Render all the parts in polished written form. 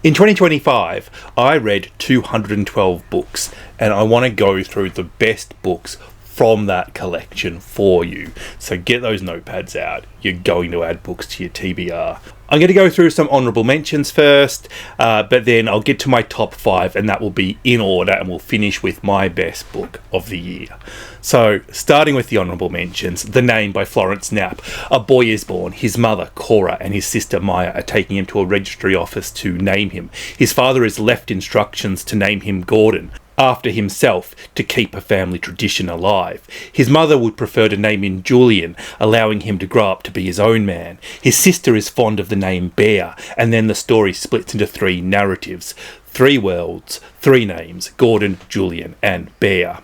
In 2025, I read 212 books, and I want to go through the best books from that collection for you. So get those notepads out. You're going to add books to your TBR. I'm going to go through some honourable mentions first, but then I'll get to my top 5, and that will be in order, and we'll finish with my best book of the year. So, starting with the honourable mentions, The Name by Florence Knapp. A boy is born. His mother, Cora, and his sister, Maya, are taking him to a registry office to name him. His father is left instructions to name him Gordon, after himself, to keep a family tradition alive. His mother would prefer to name him Julian, allowing him to grow up to be his own man. His sister is fond of the name Bear, and then the story splits into 3 narratives. 3 worlds, 3 names, Gordon, Julian, and Bear.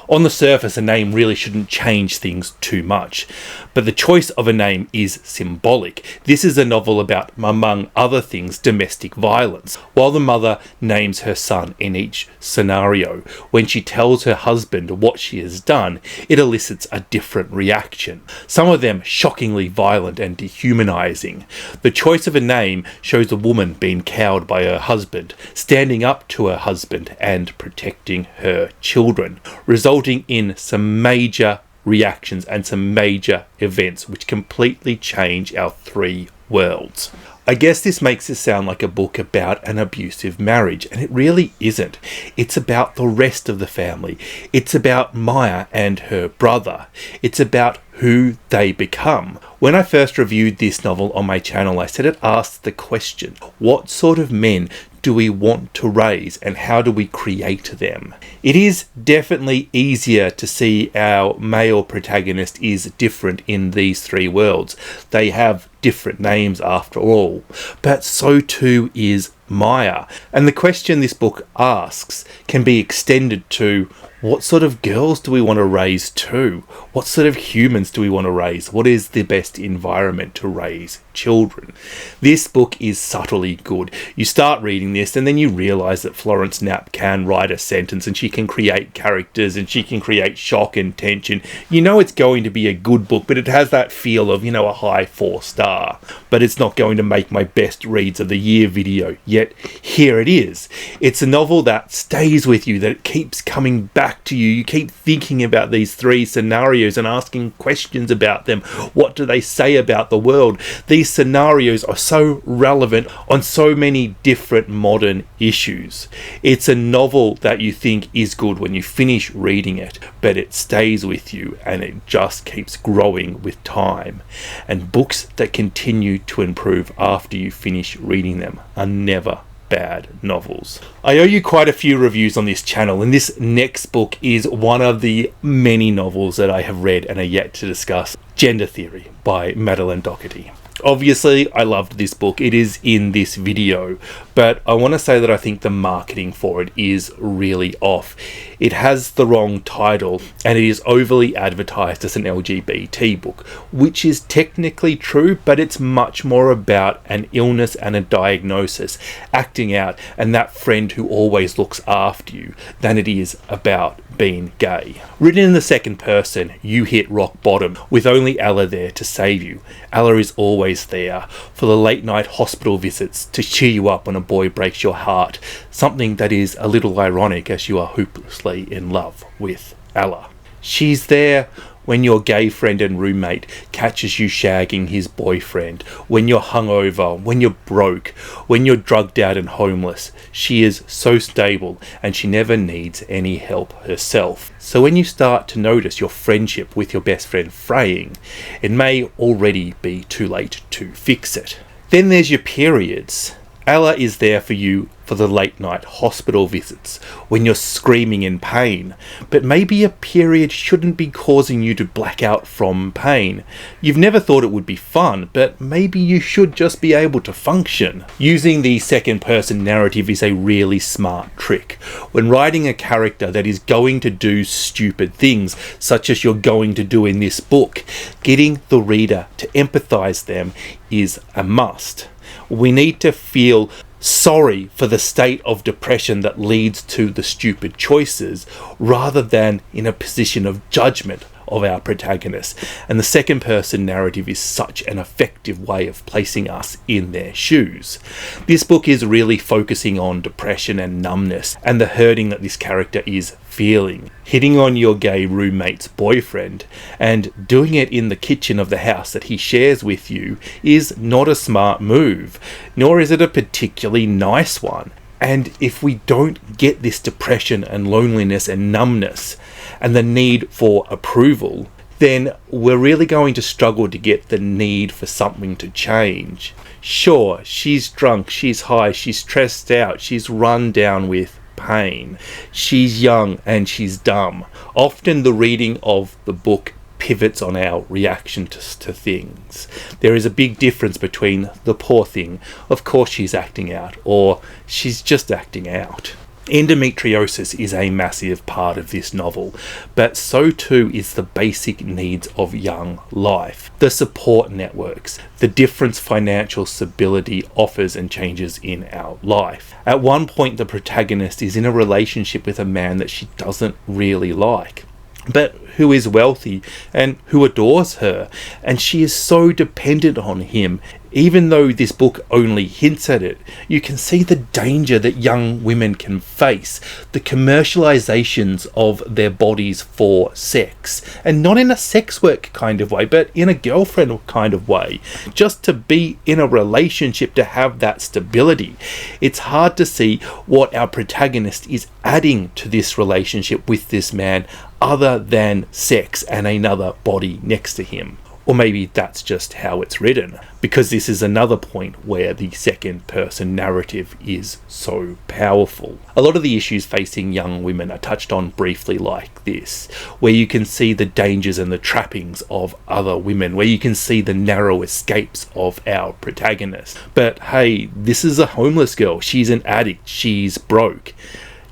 On the surface, a name really shouldn't change things too much, but the choice of a name is symbolic. This is a novel about, among other things, domestic violence. While the mother names her son in each scenario, when she tells her husband what she has done, it elicits a different reaction. Some of them shockingly violent and dehumanizing. The choice of a name shows a woman being cowed by her husband, standing up to her husband and protecting her children, resulting in some major reactions and some major events which completely change our 3 worlds. I guess this makes it sound like a book about an abusive marriage, and it really isn't. It's about the rest of the family. It's about Maya and her brother. It's about who they become. When I first reviewed this novel on my channel, I said it asked the question, what sort of men do we want to raise, and how do we create them? It is definitely easier to see our male protagonist is different in these 3 worlds. They have different names after all, but so too is Maya. And the question this book asks can be extended to, what sort of girls do we want to raise too? What sort of humans do we want to raise? What is the best environment to raise children? This book is subtly good. You start reading this and then you realise that Florence Knapp can write a sentence, and she can create characters, and she can create shock and tension. You know it's going to be a good book, but it has that feel of, a high 4-star. But it's not going to make my best reads of the year video, yet here it is. It's a novel that stays with you, that it keeps coming back to you. You keep thinking about these 3 scenarios and asking questions about them. What do they say about the world? These scenarios are so relevant on so many different modern issues. It's a novel that you think is good when you finish reading it, but it stays with you and it just keeps growing with time. And books that continue to improve after you finish reading them are never bad novels. I owe you quite a few reviews on this channel, and this next book is one of the many novels that I have read and are yet to discuss. Gender Theory by Madeline Doherty. Obviously, I loved this book. It is in this video, but I want to say that I think the marketing for it is really off. It has the wrong title, and it is overly advertised as an LGBT book, which is technically true, but it's much more about an illness and a diagnosis, acting out, and that friend who always looks after you, than it is about being gay. Written in the second person, you hit rock bottom with only Ella there to save you. Ella is always there for the late night hospital visits to cheer you up when a boy breaks your heart, something that is a little ironic as you are hopelessly in love with Ella. She's there when your gay friend and roommate catches you shagging his boyfriend, when you're hungover, when you're broke, when you're drugged out and homeless. She is so stable, and she never needs any help herself. So when you start to notice your friendship with your best friend fraying, it may already be too late to fix it. Then there's your periods. Ella is there for you for the late night hospital visits when you're screaming in pain, but maybe a period shouldn't be causing you to black out from pain. You've never thought it would be fun, but maybe you should just be able to function. Using the second person narrative is a really smart trick. When writing a character that is going to do stupid things, such as you're going to do in this book, getting the reader to empathize them is a must. We need to feel sorry for the state of depression that leads to the stupid choices, rather than in a position of judgment of our protagonist, and the second person narrative is such an effective way of placing us in their shoes. This book is really focusing on depression and numbness and the hurting that this character is feeling. Hitting on your gay roommate's boyfriend and doing it in the kitchen of the house that he shares with you is not a smart move, nor is it a particularly nice one. And if we don't get this depression and loneliness and numbness and the need for approval, then we're really going to struggle to get the need for something to change. Sure, she's drunk, she's high, she's stressed out, she's run down with pain. She's young and she's dumb. Often the reading of the book pivots on our reaction to things. There is a big difference between the poor thing, of course she's acting out, or she's just acting out. Endometriosis is a massive part of this novel, but so too is the basic needs of young life, the support networks, the difference financial stability offers and changes in our life. At one point, the protagonist is in a relationship with a man that she doesn't really like, but who is wealthy and who adores her, and she is so dependent on him. Even though this book only hints at it, you can see the danger that young women can face, the commercializations of their bodies for sex, and not in a sex work kind of way, but in a girlfriend kind of way, just to be in a relationship, to have that stability. It's hard to see what our protagonist is adding to this relationship with this man other than sex and another body next to him. Or maybe that's just how it's written, because this is another point where the second person narrative is so powerful. A lot of the issues facing young women are touched on briefly like this, where you can see the dangers and the trappings of other women, where you can see the narrow escapes of our protagonist. But hey, this is a homeless girl, she's an addict, she's broke.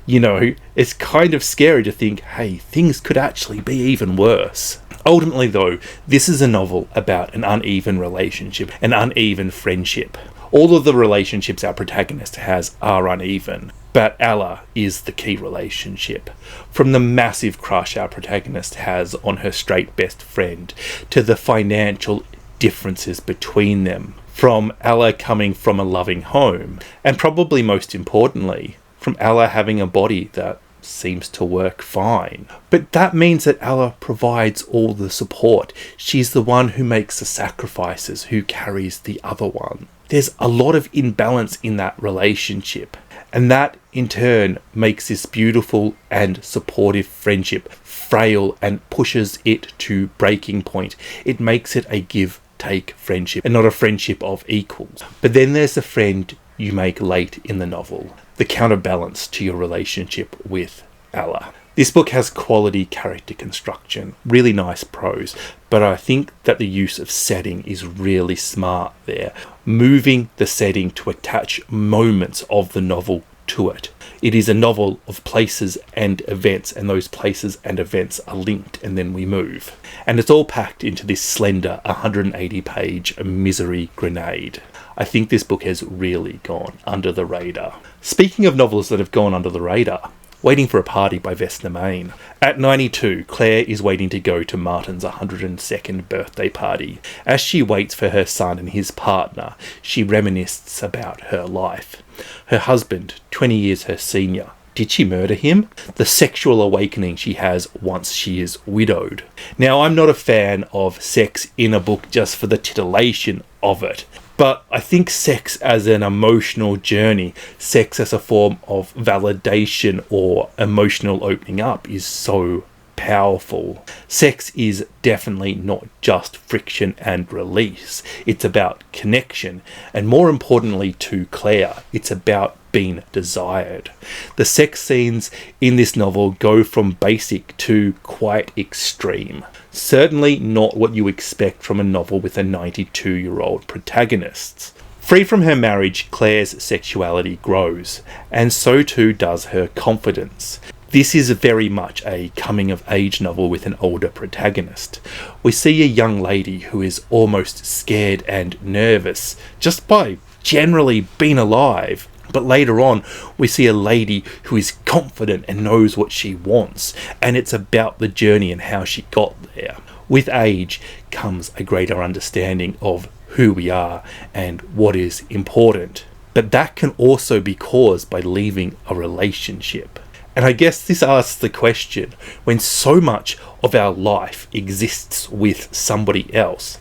You know, it's kind of scary to think, hey, things could actually be even worse. Ultimately, though, this is a novel about an uneven relationship, an uneven friendship. All of the relationships our protagonist has are uneven, but Ella is the key relationship. From the massive crush our protagonist has on her straight best friend, to the financial differences between them, from Ella coming from a loving home, and probably most importantly, from Ella having a body that seems to work fine. But that means that Ella provides all the support. She's the one who makes the sacrifices, who carries the other one. There's a lot of imbalance in that relationship, and that in turn makes this beautiful and supportive friendship frail and pushes it to breaking point. It makes it a give-take friendship and not a friendship of equals. But then there's the friend you make late in the novel, the counterbalance to your relationship with Ella. This book has quality character construction, really nice prose, but I think that the use of setting is really smart there, moving the setting to attach moments of the novel to it. It is a novel of places and events, and those places and events are linked, and then we move. And it's all packed into this slender 180-page misery grenade. I think this book has really gone under the radar. Speaking of novels that have gone under the radar, Waiting for a Party by Vesna Main. At 92, Claire is waiting to go to Martin's 102nd birthday party. As she waits for her son and his partner, she reminisces about her life. Her husband, 20 years her senior. Did she murder him? The sexual awakening she has once she is widowed. Now, I'm not a fan of sex in a book just for the titillation of it. But I think sex as an emotional journey, sex as a form of validation or emotional opening up is so powerful. Sex is definitely not just friction and release. It's about connection. And more importantly to Claire, it's about being desired. The sex scenes in this novel go from basic to quite extreme. Certainly not what you expect from a novel with a 92-year-old protagonist. Free from her marriage, Claire's sexuality grows, and so too does her confidence. This is very much a coming-of-age novel with an older protagonist. We see a young lady who is almost scared and nervous just by generally being alive. But later on, we see a lady who is confident and knows what she wants, and it's about the journey and how she got there. With age comes a greater understanding of who we are and what is important. But that can also be caused by leaving a relationship. And I guess this asks the question, when so much of our life exists with somebody else,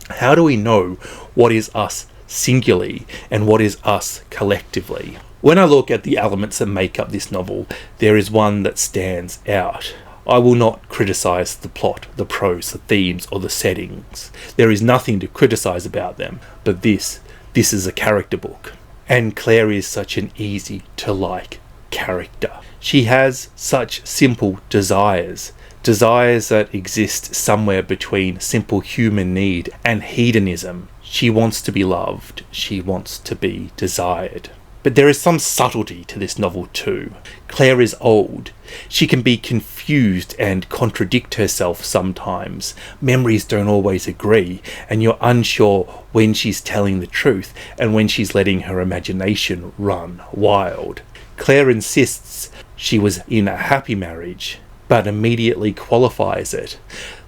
how do we know what is us singularly and what is us collectively? When I look at the elements that make up this novel, there is one that stands out. I will not criticise the plot, the prose, the themes, or the settings. There is nothing to criticise about them, but this is a character book. And Claire is such an easy to like character. She has such simple desires that exist somewhere between simple human need and hedonism. She wants to be loved. She wants to be desired. But there is some subtlety to this novel too. Claire is old. She can be confused and contradict herself sometimes. Memories don't always agree, and you're unsure when she's telling the truth and when she's letting her imagination run wild. Claire insists she was in a happy marriage, but immediately qualifies it.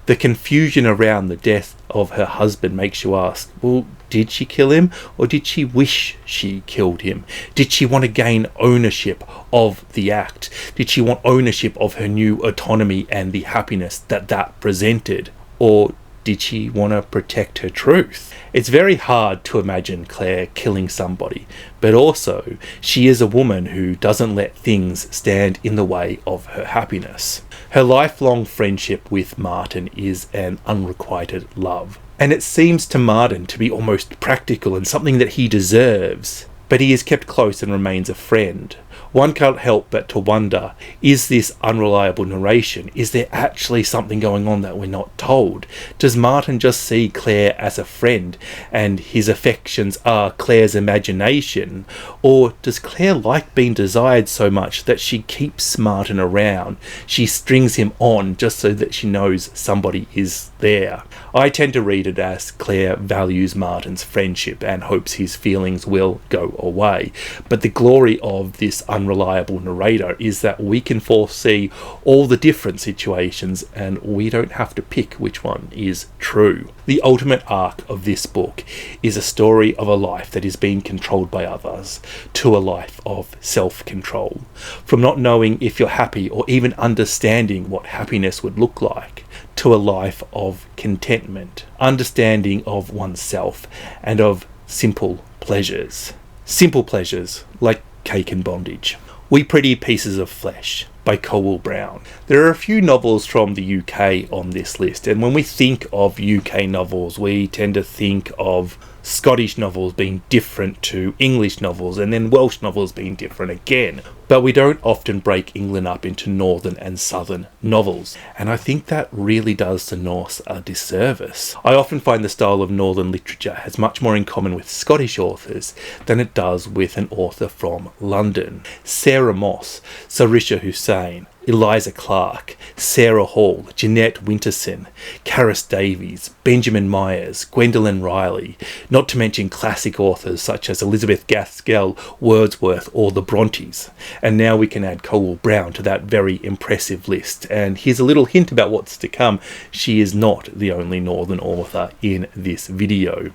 The confusion around the death of her husband makes you ask, well, did she kill him, or did she wish she killed him? Did she want to gain ownership of the act? Did she want ownership of her new autonomy and the happiness that presented? Or did she want to protect her truth? It's very hard to imagine Claire killing somebody, but also she is a woman who doesn't let things stand in the way of her happiness. Her lifelong friendship with Martin is an unrequited love, and it seems to Martin to be almost practical and something that he deserves, but he is kept close and remains a friend. One can't help but to wonder, is this unreliable narration? Is there actually something going on that we're not told? Does Martin just see Claire as a friend and his affections are Claire's imagination? Or does Claire like being desired so much that she keeps Martin around? She strings him on just so that she knows somebody is there. I tend to read it as Claire values Martin's friendship and hopes his feelings will go away. But the glory of this unreliable narrator is that we can foresee all the different situations and we don't have to pick which one is true. The ultimate arc of this book is a story of a life that is being controlled by others to a life of self-control. From not knowing if you're happy or even understanding what happiness would look like, to a life of contentment, understanding of oneself, and of simple pleasures. Simple pleasures like cake and bondage. We Pretty Pieces of Flesh by Cowell Brown. There are a few novels from the UK on this list, and when we think of UK novels, we tend to think of Scottish novels being different to English novels, and then Welsh novels being different again. But we don't often break England up into northern and southern novels, and I think that really does the Norse a disservice. I often find the style of northern literature has much more in common with Scottish authors than it does with an author from London. Sarah Moss, Sarisha Hussain, Eliza Clark, Sarah Hall, Jeanette Winterson, Caris Davies, Benjamin Myers, Gwendolyn Riley, not to mention classic authors such as Elizabeth Gaskell, Wordsworth, or the Brontes. And now we can add Cowell Brown to that very impressive list. And here's a little hint about what's to come. She is not the only northern author in this video.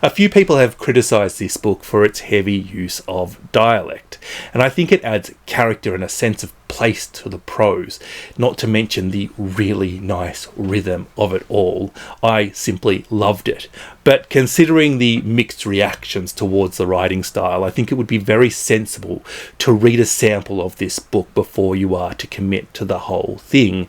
A few people have criticised this book for its heavy use of dialect, and I think it adds character and a sense of place to the prose, not to mention the really nice rhythm of it all. I simply loved it. But considering the mixed reactions towards the writing style, I think it would be very sensible to read a sample of this book before you are to commit to the whole thing.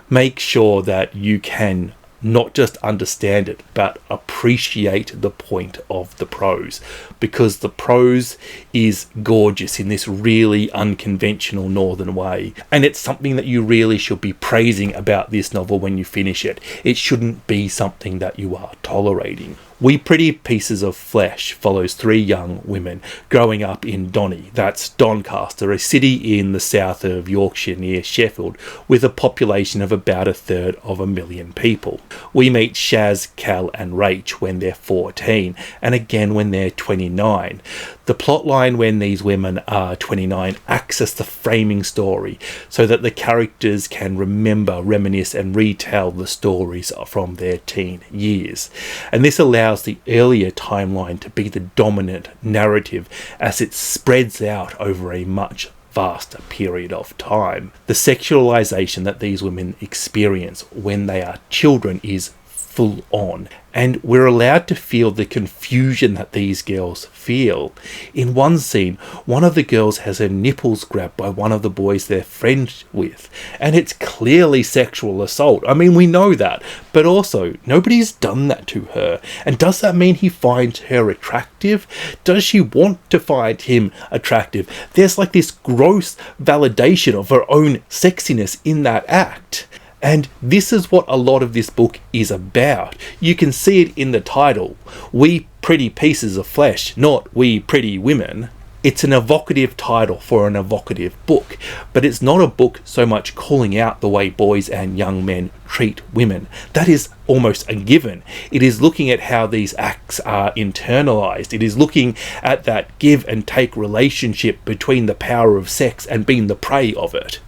Make sure that you can not just understand it, but appreciate the point of the prose, because the prose is gorgeous in this really unconventional northern way, and it's something that you really should be praising about this novel when you finish it. It shouldn't be something that you are tolerating. We Pretty Pieces of Flesh follows 3 young women growing up in Donny, that's Doncaster, a city in the south of Yorkshire near Sheffield, with a population of about 1/3 people. We meet Shaz, Cal and Rach when they're 14, and again when they're 29. The plotline when these women are 29 acts as the framing story so that the characters can remember, reminisce and retell the stories from their teen years. And this allows the earlier timeline to be the dominant narrative as it spreads out over a much vaster period of time. The sexualization that these women experience when they are children is full on, and we're allowed to feel the confusion that these girls feel. In one scene, one of the girls has her nipples grabbed by one of the boys they're friends with, and it's clearly sexual assault. I mean, we know that, but also, nobody's done that to her. And does that mean he finds her attractive? Does she want to find him attractive? There's like this gross validation of her own sexiness in that act. And this is what a lot of this book is about. You can see it in the title, We Pretty Pieces of Flesh, not We Pretty Women. It's an evocative title for an evocative book, but it's not a book so much calling out the way boys and young men treat women. That is almost a given. It is looking at how these acts are internalized. It is looking at that give and take relationship between the power of sex and being the prey of it.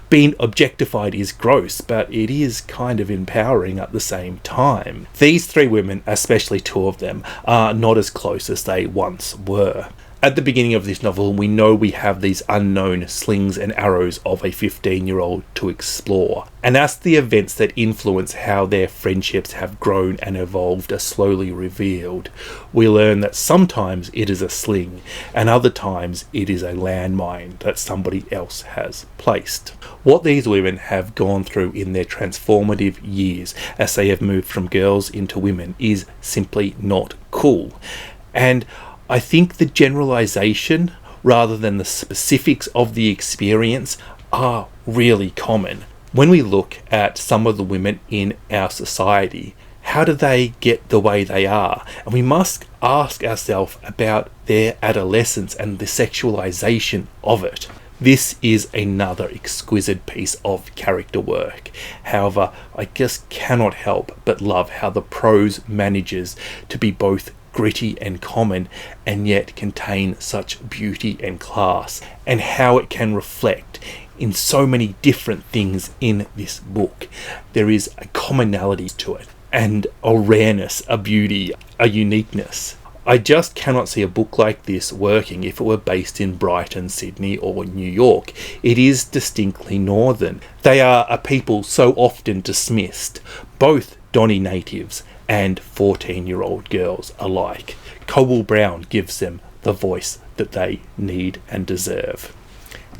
Being objectified is gross, but it is kind of empowering at the same time. These 3 women, especially 2 of them, are not as close as they once were. At the beginning of this novel, we know we have these unknown slings and arrows of a 15-year-old to explore. And as the events that influence how their friendships have grown and evolved are slowly revealed, we learn that sometimes it is a sling, and other times it is a landmine that somebody else has placed. What these women have gone through in their transformative years as they have moved from girls into women is simply not cool. And I think the generalization rather than the specifics of the experience are really common. When we look at some of the women in our society, how do they get the way they are? And we must ask ourselves about their adolescence and the sexualization of it. This is another exquisite piece of character work. However, I just cannot help but love how the prose manages to be both gritty and common and yet contain such beauty and class, and how it can reflect in so many different things in this book. There is a commonality to it and a rareness, a beauty, a uniqueness. I just cannot see a book like this working if it were based in Brighton, Sydney or New York. It is distinctly northern. They are a people so often dismissed, both Donny natives and 14-year-old girls alike. Cobble Brown gives them the voice that they need and deserve.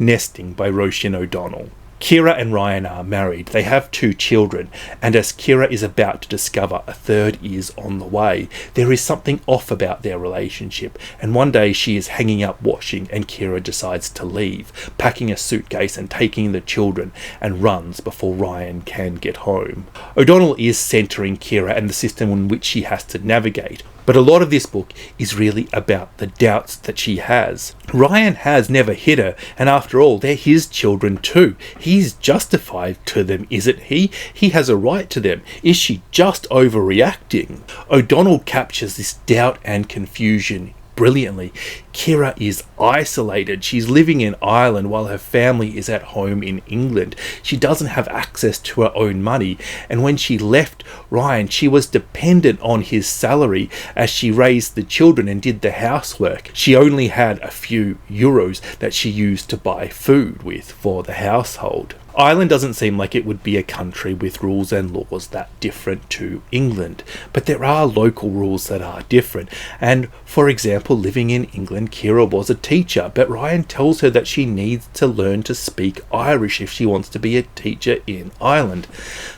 Nesting by Roisin O'Donnell. Kira and Ryan are married. They have 2 children, and as Kira is about to discover a 3rd is on the way, there is something off about their relationship, and one day she is hanging up washing and Kira decides to leave, packing a suitcase and taking the children, and runs before Ryan can get home. O'Donnell is centering Kira and the system in which she has to navigate, but a lot of this book is really about the doubts that she has. Ryan has never hit her, and after all, they're his children too. He's justified to them, isn't he? He has a right to them. Is she just overreacting? O'Donnell captures this doubt and confusion brilliantly. Kira is isolated. She's living in Ireland while her family is at home in England. She doesn't have access to her own money, and when she left Ryan, she was dependent on his salary as she raised the children and did the housework. She only had a few euros that she used to buy food with for the household. Ireland doesn't seem like it would be a country with rules and laws that different to England, but there are local rules that are different. And for example, living in England, Kira was a teacher, but Ryan tells her that she needs to learn to speak Irish if she wants to be a teacher in Ireland.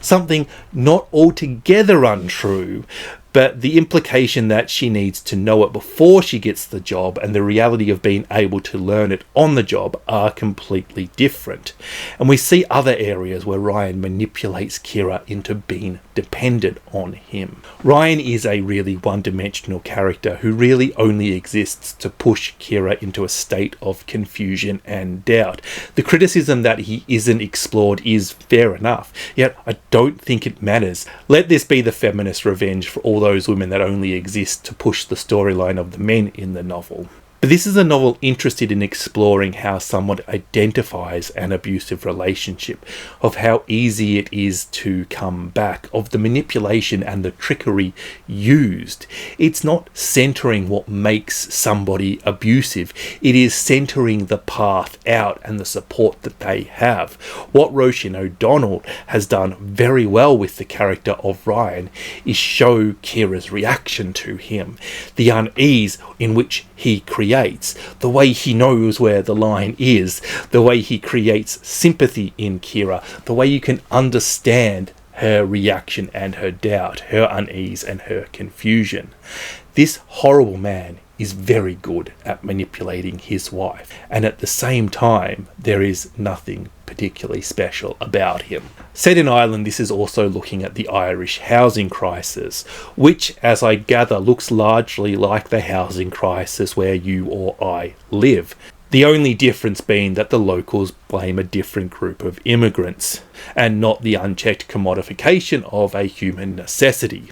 Something not altogether untrue, but the implication that she needs to know it before she gets the job and the reality of being able to learn it on the job are completely different. And we see other areas where Ryan manipulates Kira into being dependent on him. Ryan is a really one-dimensional character who really only exists to push Kira into a state of confusion and doubt. The criticism that he isn't explored is fair enough, yet I don't think it matters. Let this be the feminist revenge for all those women that only exist to push the storyline of the men in the novel. But this is a novel interested in exploring how someone identifies an abusive relationship, of how easy it is to come back, of the manipulation and the trickery used. It's not centering what makes somebody abusive, it is centering the path out and the support that they have. What Roisin O'Donnell has done very well with the character of Ryan is show Kira's reaction to him, the unease in which he creates, the way he knows where the line is, the way he creates sympathy in Kira, the way you can understand her reaction and her doubt, her unease and her confusion. This horrible man is very good at manipulating his wife, and at the same time there is nothing particularly special about him. Set in Ireland, this is also looking at the Irish housing crisis, which, as I gather, looks largely like the housing crisis where you or I live. The only difference being that the locals blame a different group of immigrants, and not the unchecked commodification of a human necessity.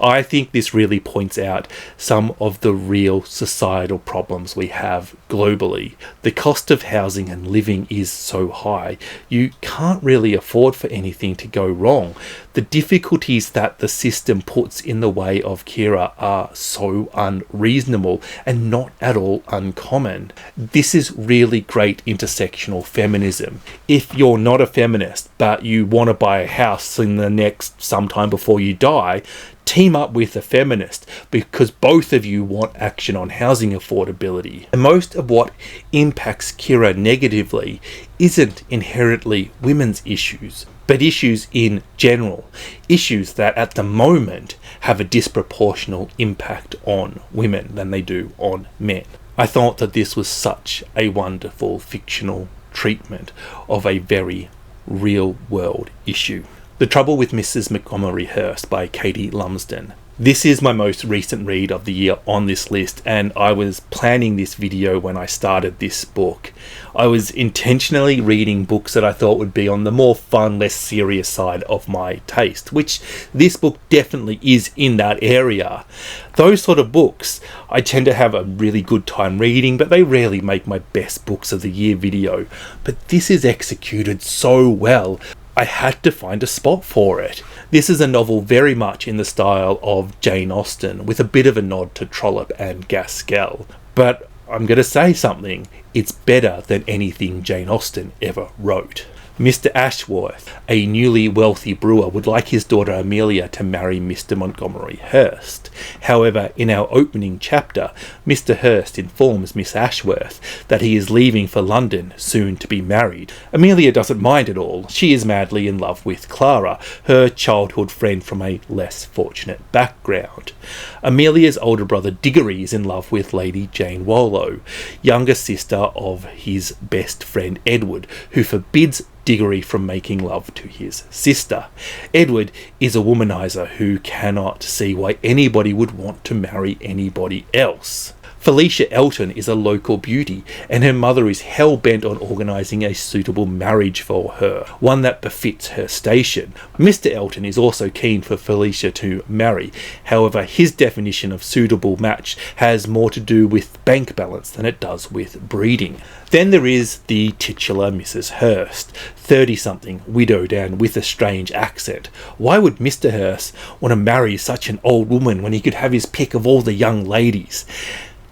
I think this really points out some of the real societal problems we have globally. The cost of housing and living is so high, you can't really afford for anything to go wrong. The difficulties that the system puts in the way of Kira are so unreasonable and not at all uncommon. This is really great intersectional feminism. If you're not a feminist, but you want to buy a house in the next sometime before you die, team up with a feminist, because both of you want action on housing affordability. And most of what impacts Kira negatively isn't inherently women's issues, but issues in general, issues that at the moment have a disproportional impact on women than they do on men. I thought that this was such a wonderful fictional treatment of a very real world issue. The Trouble with Mrs. Montgomery Hearst by Katie Lumsden. This is my most recent read of the year on this list, and I was planning this video when I started this book. I was intentionally reading books that I thought would be on the more fun, less serious side of my taste, which this book definitely is in that area. Those sort of books I tend to have a really good time reading, but they rarely make my best books of the year video. But this is executed so well, I had to find a spot for it. This is a novel very much in the style of Jane Austen, with a bit of a nod to Trollope and Gaskell. But I'm going to say something, it's better than anything Jane Austen ever wrote. Mr. Ashworth, a newly wealthy brewer, would like his daughter Amelia to marry Mr. Montgomery Hearst. However, in our opening chapter, Mr. Hearst informs Miss Ashworth that he is leaving for London, soon to be married. Amelia doesn't mind at all. She is madly in love with Clara, her childhood friend from a less fortunate background. Amelia's older brother Diggory is in love with Lady Jane Wollo, younger sister of his best friend Edward, who forbids Diggory from making love to his sister. Edward is a womanizer who cannot see why anybody would want to marry anybody else. Felicia Elton is a local beauty, and her mother is hell-bent on organising a suitable marriage for her, one that befits her station. Mr. Elton is also keen for Felicia to marry. However, his definition of suitable match has more to do with bank balance than it does with breeding. Then there is the titular Mrs. Hearst, 30-something, widowed and with a strange accent. Why would Mr. Hearst want to marry such an old woman when he could have his pick of all the young ladies?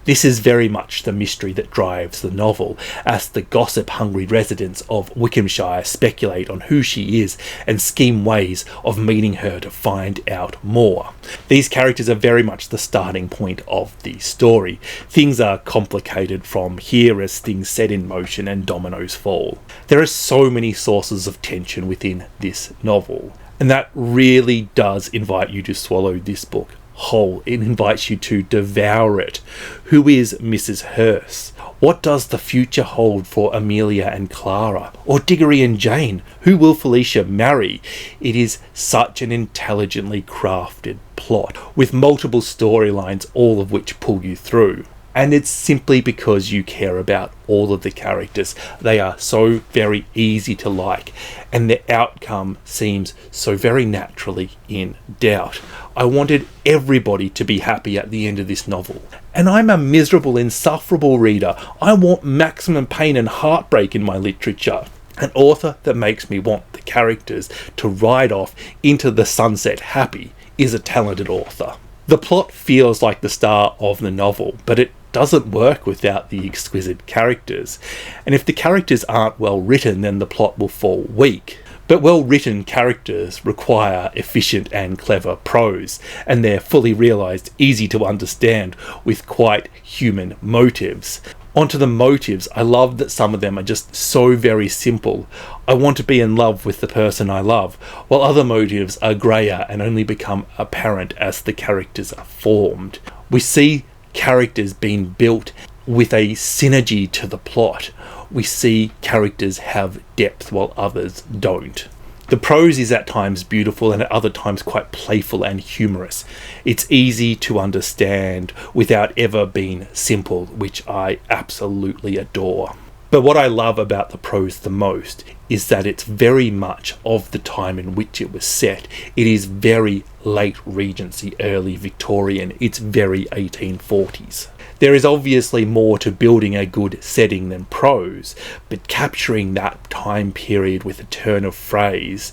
This is very much the mystery that drives the novel, as the gossip-hungry residents of Wickhamshire speculate on who she is and scheme ways of meeting her to find out more. These characters are very much the starting point of the story. Things are complicated from here as things set in motion and dominoes fall. There are so many sources of tension within this novel, and that really does invite you to swallow this book whole. It invites you to devour it. Who is Mrs. Hearst? What does the future hold for Amelia and Clara? Or Diggory and Jane? Who will Felicia marry? It is such an intelligently crafted plot, with multiple storylines, all of which pull you through. And it's simply because you care about all of the characters. They are so very easy to like, and the outcome seems so very naturally in doubt. I wanted everybody to be happy at the end of this novel. And I'm a miserable, insufferable reader. I want maximum pain and heartbreak in my literature. An author that makes me want the characters to ride off into the sunset happy is a talented author. The plot feels like the star of the novel, but it doesn't work without the exquisite characters. And if the characters aren't well written, then the plot will fall weak. But well-written characters require efficient and clever prose, and they're fully realised, easy to understand, with quite human motives. Onto the motives, I love that some of them are just so very simple. I want to be in love with the person I love, while other motives are greyer and only become apparent as the characters are formed. We see characters being built with a synergy to the plot. We see characters have depth while others don't. The prose is at times beautiful and at other times quite playful and humorous. It's easy to understand without ever being simple, which I absolutely adore. But what I love about the prose the most is that it's very much of the time in which it was set. It is very late Regency, early Victorian. It's very 1840s. There is obviously more to building a good setting than prose, but capturing that time period with a turn of phrase,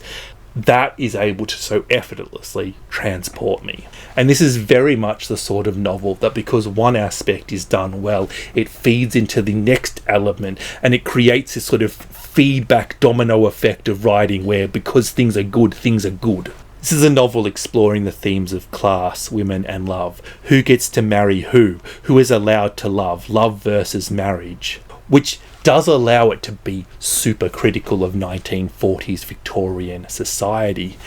that is able to so effortlessly transport me. And this is very much the sort of novel that, because one aspect is done well, it feeds into the next element, and it creates this sort of feedback domino effect of writing where, because things are good, things are good. This is a novel exploring the themes of class, women and love. Who gets to marry who? Who is allowed to love? Love versus marriage. Which does allow it to be super critical of 1940s Victorian society.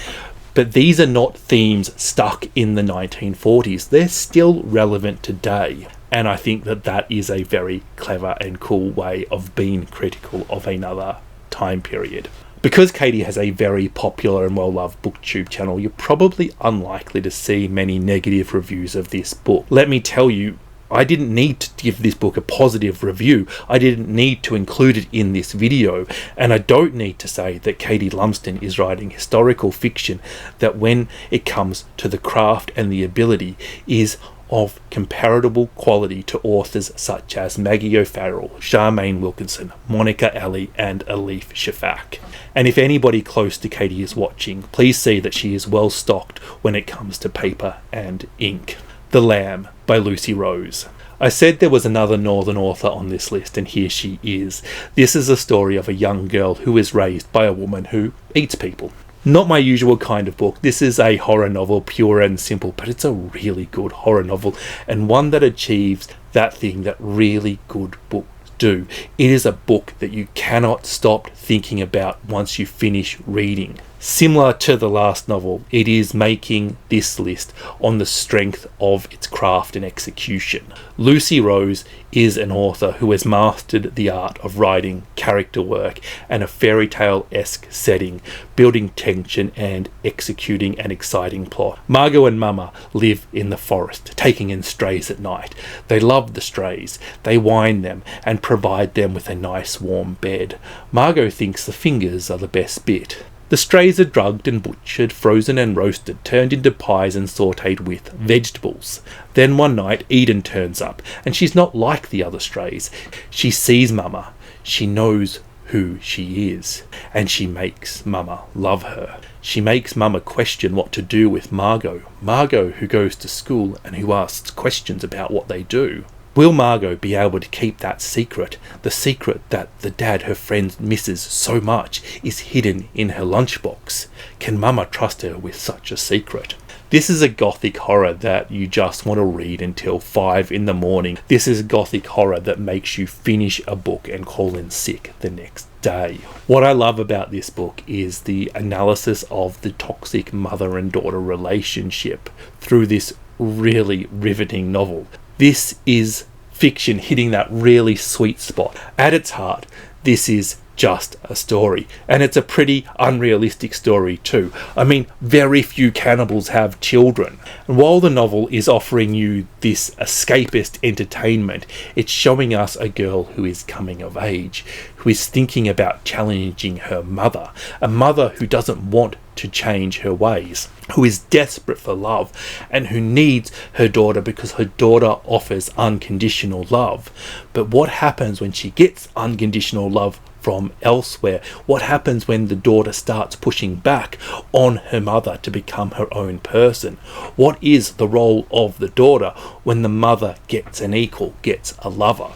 But these are not themes stuck in the 1940s. They're still relevant today. And I think that that is a very clever and cool way of being critical of another time period. Because Katie has a very popular and well-loved booktube channel, you're probably unlikely to see many negative reviews of this book. Let me tell you, I didn't need to give this book a positive review. I didn't need to include it in this video. And I don't need to say that Katie Lumsden is writing historical fiction that, when it comes to the craft and the ability, is of comparable quality to authors such as Maggie O'Farrell, Charmaine Wilkinson, Monica Alley and Elif Shafak. And if anybody close to Katie is watching, please see that she is well stocked when it comes to paper and ink. The Lamb by Lucy Rose. I said there was another Northern author on this list, and here she is. This is a story of a young girl who is raised by a woman who eats people. Not my usual kind of book. This is a horror novel, pure and simple, but it's a really good horror novel, and one that achieves that thing that really good books do. It is a book that you cannot stop thinking about once you finish reading. Similar to the last novel, it is making this list on the strength of its craft and execution. Lucy Rose is an author who has mastered the art of writing character work and a fairy tale-esque setting, building tension and executing an exciting plot. Margot and Mama live in the forest, taking in strays at night. They love the strays, they wind them and provide them with a nice warm bed. Margot thinks the fingers are the best bit. The strays are drugged and butchered, frozen and roasted, turned into pies and sautéed with vegetables. Then one night Eden turns up, and she's not like the other strays. She sees Mama, she knows who she is, and she makes Mama love her. She makes Mama question what to do with Margot. Margot, who goes to school and who asks questions about what they do. Will Margot be able to keep that secret? The secret that the dad her friend misses so much is hidden in her lunchbox. Can Mama trust her with such a secret? This is a gothic horror that you just want to read until 5 in the morning. This is gothic horror that makes you finish a book and call in sick the next day. What I love about this book is the analysis of the toxic mother and daughter relationship through this really riveting novel. This is fiction hitting that really sweet spot. At its heart, this is just a story, and it's a pretty unrealistic story too. I mean, very few cannibals have children, and while the novel is offering you this escapist entertainment, it's showing us a girl who is coming of age, who is thinking about challenging her mother, a mother who doesn't want to change her ways, who is desperate for love, and who needs her daughter because her daughter offers unconditional love. But what happens when she gets unconditional love from elsewhere? What happens when the daughter starts pushing back on her mother to become her own person? What is the role of the daughter when the mother gets an equal, gets a lover?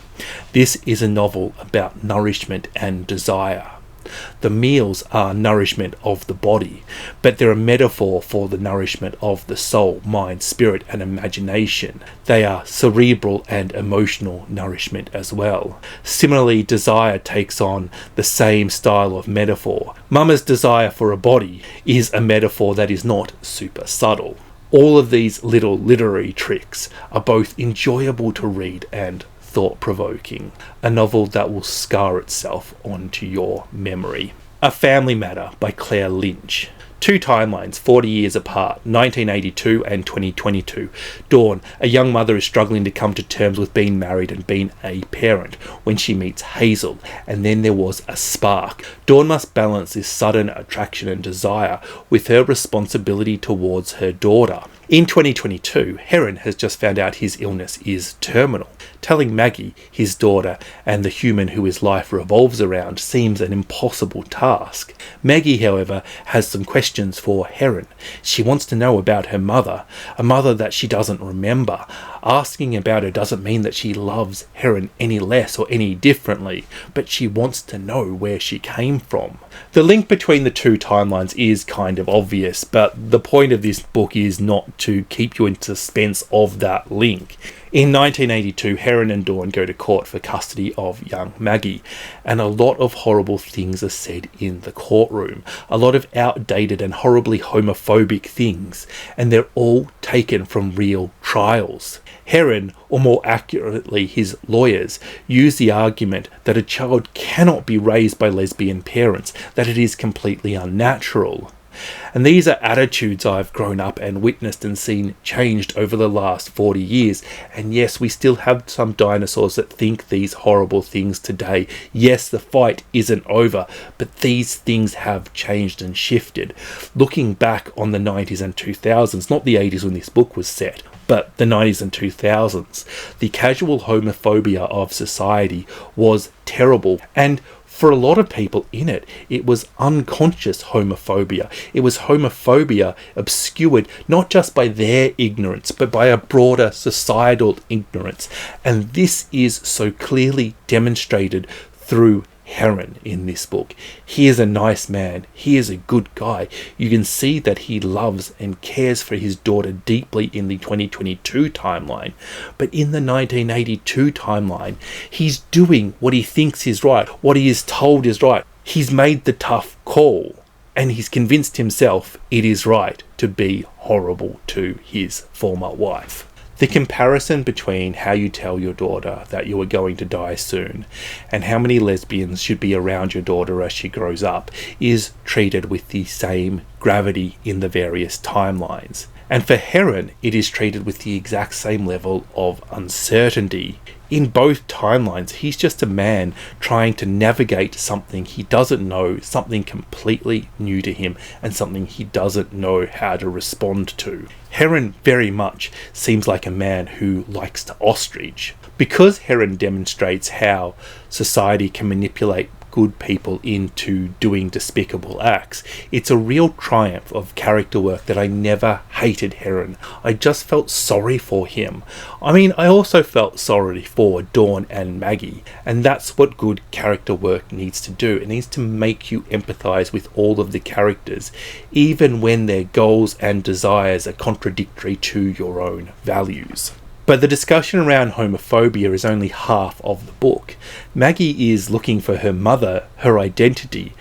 This is a novel about nourishment and desire. The meals are nourishment of the body, but they're a metaphor for the nourishment of the soul, mind, spirit, and imagination. They are cerebral and emotional nourishment as well. Similarly, desire takes on the same style of metaphor. Mama's desire for a body is a metaphor that is not super subtle. All of these little literary tricks are both enjoyable to read and thought-provoking, a novel that will scar itself onto your memory. A Family Matter by Claire Lynch. Two timelines, 40 years apart, 1982 and 2022. Dawn, a young mother, is struggling to come to terms with being married and being a parent when she meets Hazel, and then there was a spark. Dawn must balance this sudden attraction and desire with her responsibility towards her daughter. In 2022, Heron has just found out his illness is terminal. Telling Maggie, his daughter, and the human who his life revolves around seems an impossible task. Maggie, however, has some questions for Heron. She wants to know about her mother, a mother that she doesn't remember. Asking about her doesn't mean that she loves Heron any less or any differently, but she wants to know where she came from. The link between the two timelines is kind of obvious, but the point of this book is not to keep you in suspense of that link. In 1982, Heron and Dawn go to court for custody of young Maggie, and a lot of horrible things are said in the courtroom. A lot of outdated and horribly homophobic things, and they're all taken from real trials. Heron, or more accurately his lawyers, use the argument that a child cannot be raised by lesbian parents, that it is completely unnatural. And these are attitudes I've grown up and witnessed and seen changed over the last 40 years. And yes, we still have some dinosaurs that think these horrible things today. Yes, the fight isn't over, but these things have changed and shifted. Looking back on the 90s and 2000s, not the 80s when this book was set, but the 90s and 2000s, the casual homophobia of society was terrible. And for a lot of people in it, it was unconscious homophobia. It was homophobia obscured not just by their ignorance, but by a broader societal ignorance. And this is so clearly demonstrated through Heron in this book. He is a nice man. He is a good guy. You can see that he loves and cares for his daughter deeply in the 2022 timeline. But in the 1982 timeline, he's doing what he thinks is right, what he is told is right. He's made the tough call, and he's convinced himself it is right to be horrible to his former wife. The comparison between how you tell your daughter that you are going to die soon and how many lesbians should be around your daughter as she grows up is treated with the same gravity in the various timelines. And for Heron, it is treated with the exact same level of uncertainty. In both timelines, he's just a man trying to navigate something he doesn't know, something completely new to him, and something he doesn't know how to respond to. Heron very much seems like a man who likes to ostrich. Because Heron demonstrates how society can manipulate good people into doing despicable acts, it's a real triumph of character work that I never hated Heron. I just felt sorry for him. I mean, I also felt sorry for Dawn and Maggie, and that's what good character work needs to do. It needs to make you empathize with all of the characters, even when their goals and desires are contradictory to your own values. But the discussion around homophobia is only half of the book. Maggie is looking for her mother, her identity.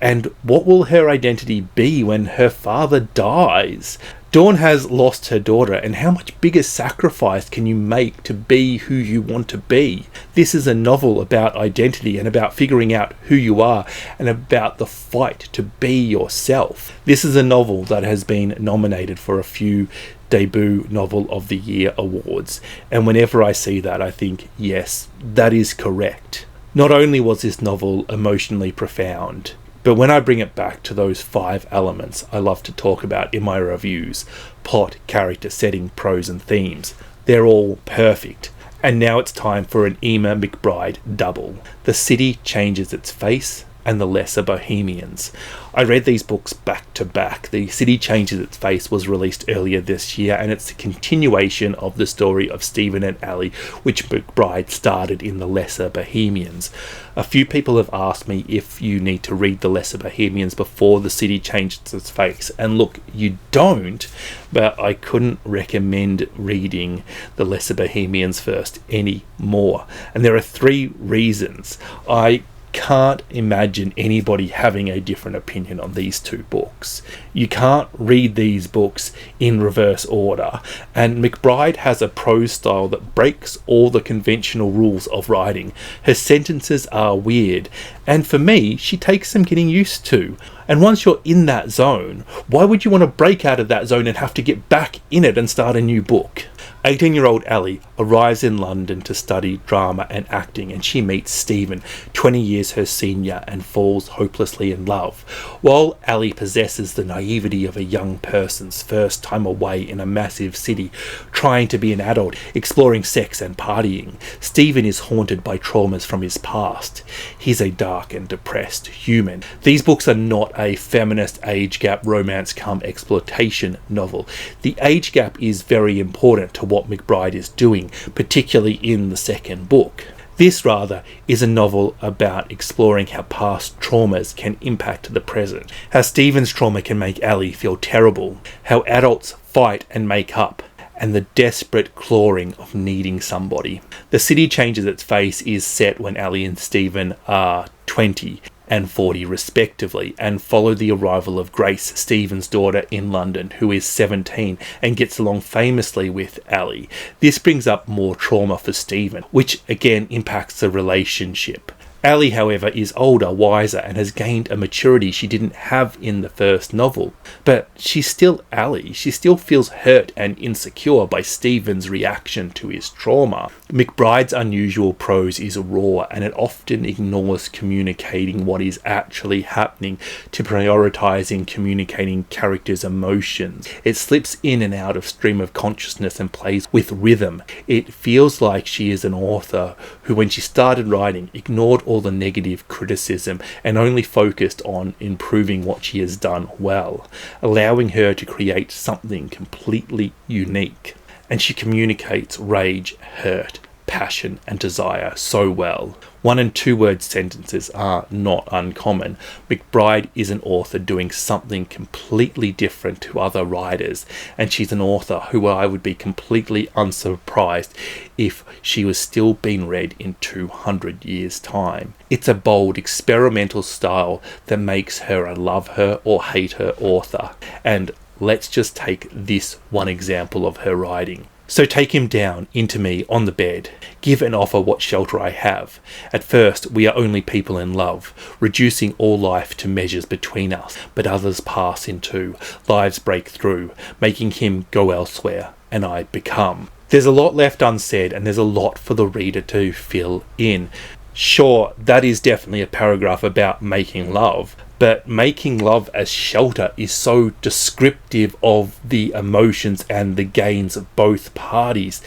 And what will her identity be when her father dies? Dawn has lost her daughter, and how much bigger sacrifice can you make to be who you want to be? This is a novel about identity and about figuring out who you are and about the fight to be yourself. This is a novel that has been nominated for a few Debut Novel of the Year awards, and whenever I see that, I think, yes, that is correct. Not only was this novel emotionally profound, but when I bring it back to those 5 elements I love to talk about in my reviews, plot, character, setting, prose and themes, they're all perfect. And now it's time for an Emma McBride double. The City Changes Its Face and The Lesser Bohemians. I read these books back to back. The City Changes Its Face was released earlier this year, and it's a continuation of the story of Stephen and Ali, which McBride started in The Lesser Bohemians. A few people have asked me if you need to read The Lesser Bohemians before The City Changes Its Face, and look, you don't, but I couldn't recommend reading The Lesser Bohemians first any more. And there are 3 reasons. I can't imagine anybody having a different opinion on these 2 books. You can't read these books in reverse order, and McBride has a prose style that breaks all the conventional rules of writing. Her sentences are weird, and for me, she takes some getting used to. And once you're in that zone, why would you want to break out of that zone and have to get back in it and start a new book? 18-year-old Ali arrives in London to study drama and acting, and she meets Stephen, 20 years her senior, and falls hopelessly in love. While Ali possesses the naivety of a young person's first time away in a massive city, trying to be an adult, exploring sex and partying, Stephen is haunted by traumas from his past. He's a dark and depressed human. These books are not a feminist age gap romance cum exploitation novel. The age gap is very important to what McBride is doing, particularly in the second book. This, rather, is a novel about exploring how past traumas can impact the present, how Stephen's trauma can make Ali feel terrible, how adults fight and make up, and the desperate clawing of needing somebody. The City Changes Its Face is set when Ali and Stephen are 20 and 40 respectively, and follow the arrival of Grace, Stephen's daughter, in London, who is 17 and gets along famously with Ali. This brings up more trauma for Stephen, which again impacts the relationship. Ali, however, is older, wiser, and has gained a maturity she didn't have in the first novel. But she's still Ali. She still feels hurt and insecure by Stephen's reaction to his trauma. McBride's unusual prose is raw, and it often ignores communicating what is actually happening to prioritizing communicating characters' emotions. It slips in and out of stream of consciousness and plays with rhythm. It feels like she is an author who, when she started writing, ignored all the negative criticism and only focused on improving what she has done well, allowing her to create something completely unique. And she communicates rage, hurt, passion and desire so well. 1- and 2-word sentences are not uncommon. McBride is an author doing something completely different to other writers, and she's an author who I would be completely unsurprised if she was still being read in 200 years' time. It's a bold, experimental style that makes her a love her or hate her author. And let's just take this one example of her writing. So take him down into me on the bed, give and offer what shelter I have. At first we are only people in love, reducing all life to measures between us, but others pass into, lives break through, making him go elsewhere, and I become. There's a lot left unsaid, and there's a lot for the reader to fill in. Sure, that is definitely a paragraph about making love, but making love as shelter is so descriptive of the emotions and the gains of both parties.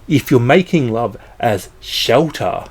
If you're making love as shelter,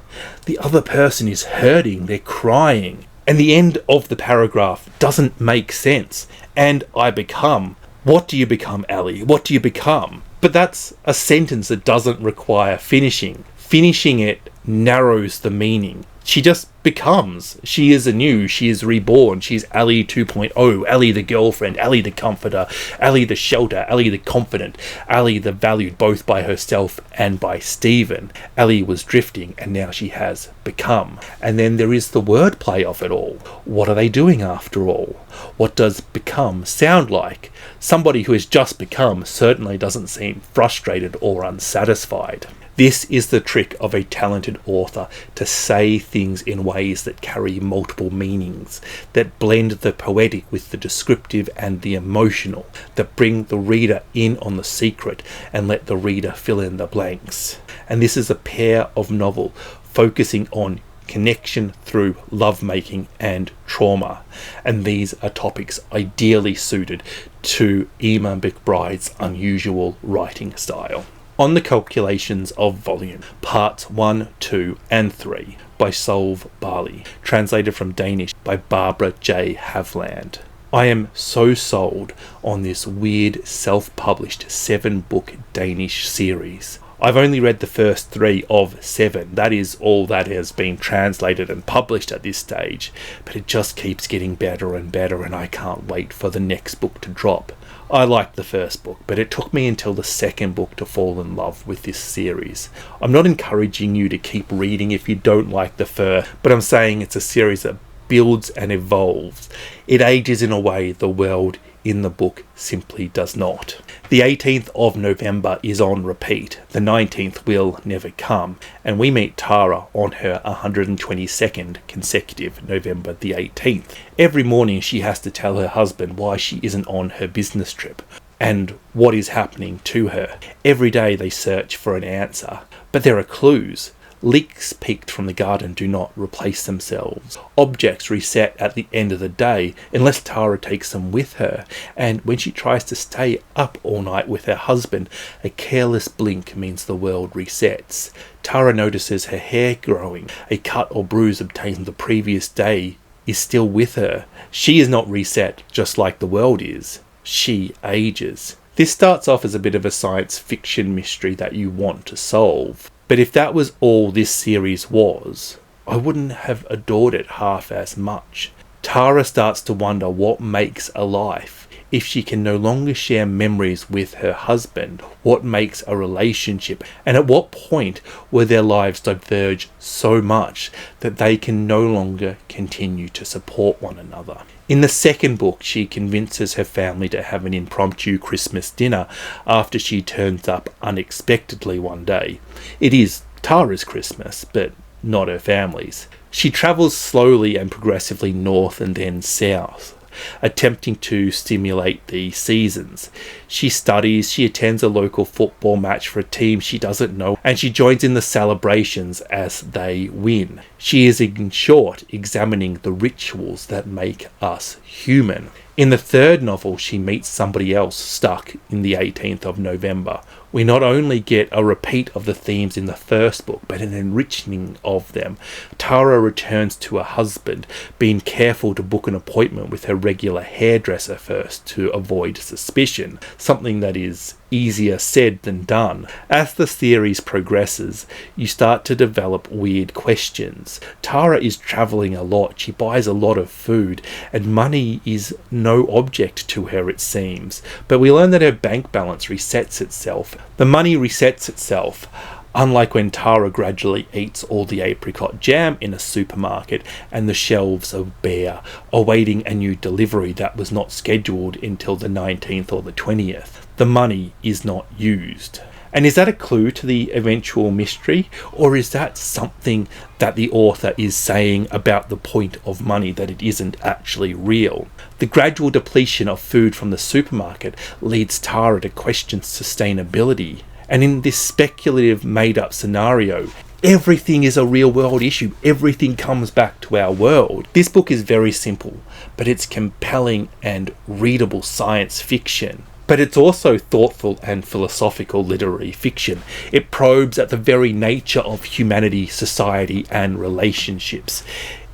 the other person is hurting, they're crying, and the end of the paragraph doesn't make sense. And I become. What do you become, Ali? What do you become? But that's a sentence that doesn't require finishing. Finishing it narrows the meaning. She just becomes. She is anew. She is reborn. She's Ellie 2.0. Ellie the girlfriend. Ellie the comforter. Ellie the shelter. Ellie the confident. Ellie the valued both by herself and by Stephen. Ellie was drifting and now she has become. And then there is the wordplay of it all. What are they doing after all? What does become sound like? Somebody who has just become certainly doesn't seem frustrated or unsatisfied. This is the trick of a talented author, to say things in ways that carry multiple meanings, that blend the poetic with the descriptive and the emotional, that bring the reader in on the secret and let the reader fill in the blanks. And this is a pair of novel focusing on connection through lovemaking and trauma, and these are topics ideally suited to Emma McBride's unusual writing style. On the Calculations of Volume, Parts 1, 2 and 3 by Solve Barley, translated from Danish by Barbara J. Havland. I am so sold on this weird self-published 7-book Danish series. I've only read the first 3 of 7. That is all that has been translated and published at this stage, but it just keeps getting better and better, and I can't wait for the next book to drop. I liked the first book, but it took me until the second book to fall in love with this series. I'm not encouraging you to keep reading if you don't like the first, but I'm saying it's a series that builds and evolves. It ages in a way the world in the book simply does not. The 18th of November is on repeat. The 19th will never come, and we meet Tara on her 122nd consecutive November the 18th. Every morning she has to tell her husband why she isn't on her business trip and what is happening to her. Every day they search for an answer, but there are clues. Leaks picked from the garden do not replace themselves. Objects reset at the end of the day unless Tara takes them with her, and when she tries to stay up all night with her husband, a careless blink means the world resets. Tara notices her hair growing. A cut or bruise obtained the previous day is still with her. She is not reset just like the world is. She ages. This starts off as a bit of a science fiction mystery that you want to solve. But if that was all this series was, I wouldn't have adored it half as much. Tara starts to wonder what makes a life. If she can no longer share memories with her husband, what makes a relationship? And at what point will their lives diverge so much that they can no longer continue to support one another? In the second book, she convinces her family to have an impromptu Christmas dinner after she turns up unexpectedly one day. It is Tara's Christmas, but not her family's. She travels slowly and progressively north and then south, attempting to stimulate the seasons. She studies, she attends a local football match for a team she doesn't know, and she joins in the celebrations as they win. She is, in short, examining the rituals that make us human. In the third novel, she meets somebody else stuck in the 18th of November. We not only get a repeat of the themes in the first book, but an enriching of them. Tara returns to her husband, being careful to book an appointment with her regular hairdresser first to avoid suspicion, something that is easier said than done. As the series progresses, you start to develop weird questions. Tara is travelling a lot, she buys a lot of food, and money is no object to her, it seems. But we learn that her bank balance resets itself. The money resets itself, unlike when Tara gradually eats all the apricot jam in a supermarket and the shelves are bare, awaiting a new delivery that was not scheduled until the 19th or the 20th. The money is not used. And is that a clue to the eventual mystery? Or is that something that the author is saying about the point of money, that it isn't actually real? The gradual depletion of food from the supermarket leads Tara to question sustainability. And in this speculative made-up scenario, everything is a real-world issue. Everything comes back to our world. This book is very simple, but it's compelling and readable science fiction. But it's also thoughtful and philosophical literary fiction. It probes at the very nature of humanity, society, and relationships.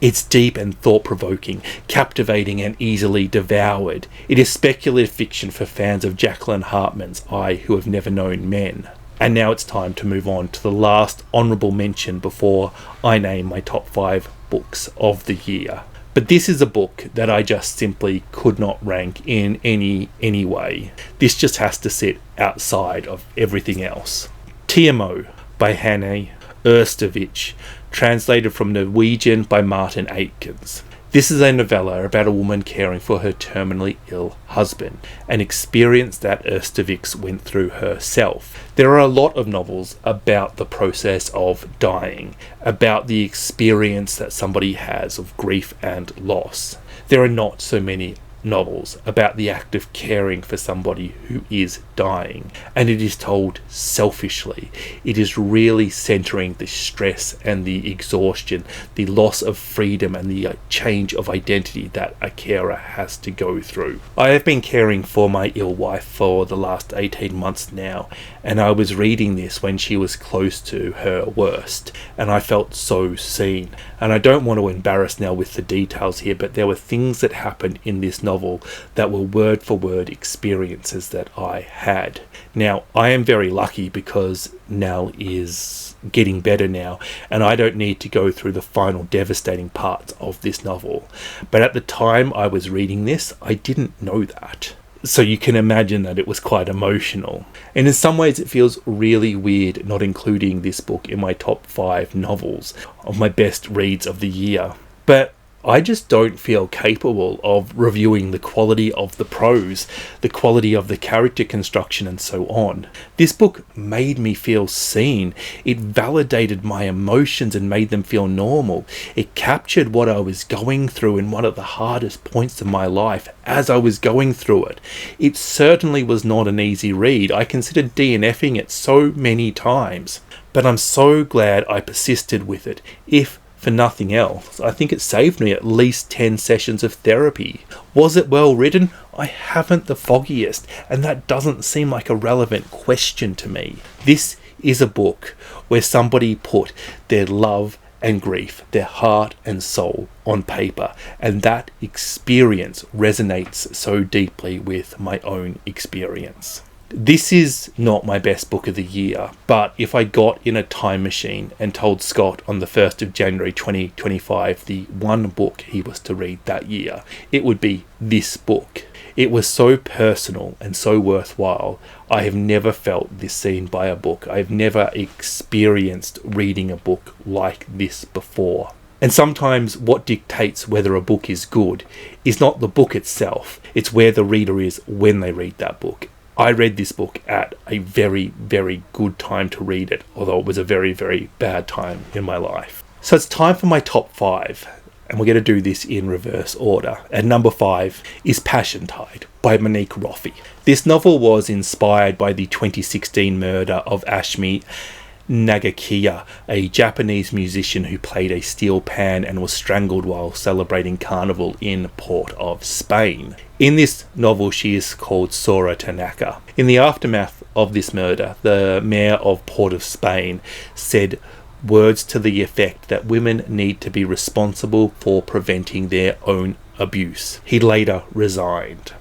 It's deep and thought-provoking, captivating and easily devoured. It is speculative fiction for fans of Jacqueline Hartman's I Who Have Never Known Men. And now it's time to move on to the last honourable mention before I name my top 5 books of the year. But this is a book that I just simply could not rank in any way. This just has to sit outside of everything else. TMO by Hanne Ørstovich, translated from Norwegian by Martin Aitkens. This is a novella about a woman caring for her terminally ill husband, an experience that Ørstovich went through herself. There are a lot of novels about the process of dying, about the experience that somebody has of grief and loss. There are not so many novels about the act of caring for somebody who is dying, and it is told selfishly. It is really centering the stress and the exhaustion, the loss of freedom and the change of identity that a carer has to go through. I have been caring for my ill wife for the last 18 months now, and I was reading this when she was close to her worst, and I felt so seen. And I don't want to embarrass now with the details here, but there were things that happened in this novel that were word for word experiences that I had. Now, I am very lucky because Nell is getting better now, and I don't need to go through the final devastating parts of this novel. But at the time I was reading this, I didn't know that. So you can imagine that it was quite emotional. And in some ways it feels really weird not including this book in my top 5 novels of my best reads of the year. But I just don't feel capable of reviewing the quality of the prose, the quality of the character construction and so on. This book made me feel seen. It validated my emotions and made them feel normal. It captured what I was going through in one of the hardest points of my life as I was going through it. It certainly was not an easy read. I considered DNFing it so many times, but I'm so glad I persisted with it. If for nothing else, I think it saved me at least 10 sessions of therapy. Was it well written? I haven't the foggiest, and that doesn't seem like a relevant question to me. This is a book where somebody put their love and grief, their heart and soul on paper, and that experience resonates so deeply with my own experience. This is not my best book of the year, but if I got in a time machine and told Scott on the 1st of January 2025 the one book he was to read that year, it would be this book. It was so personal and so worthwhile. I have never felt this seen by a book. I've never experienced reading a book like this before. And sometimes what dictates whether a book is good is not the book itself, it's where the reader is when they read that book. I read this book at a very, very good time to read it, although it was a very, very bad time in my life. So it's time for my top 5, and we're going to do this in reverse order. At number 5 is Passiontide by Monique Roffey. This novel was inspired by the 2016 murder of Ashmi Nagakiya, a Japanese musician who played a steel pan and was strangled while celebrating Carnival in Port of Spain. In this novel, she is called Sora Tanaka. In the aftermath of this murder, the mayor of Port of Spain said words to the effect that women need to be responsible for preventing their own abuse. He later resigned.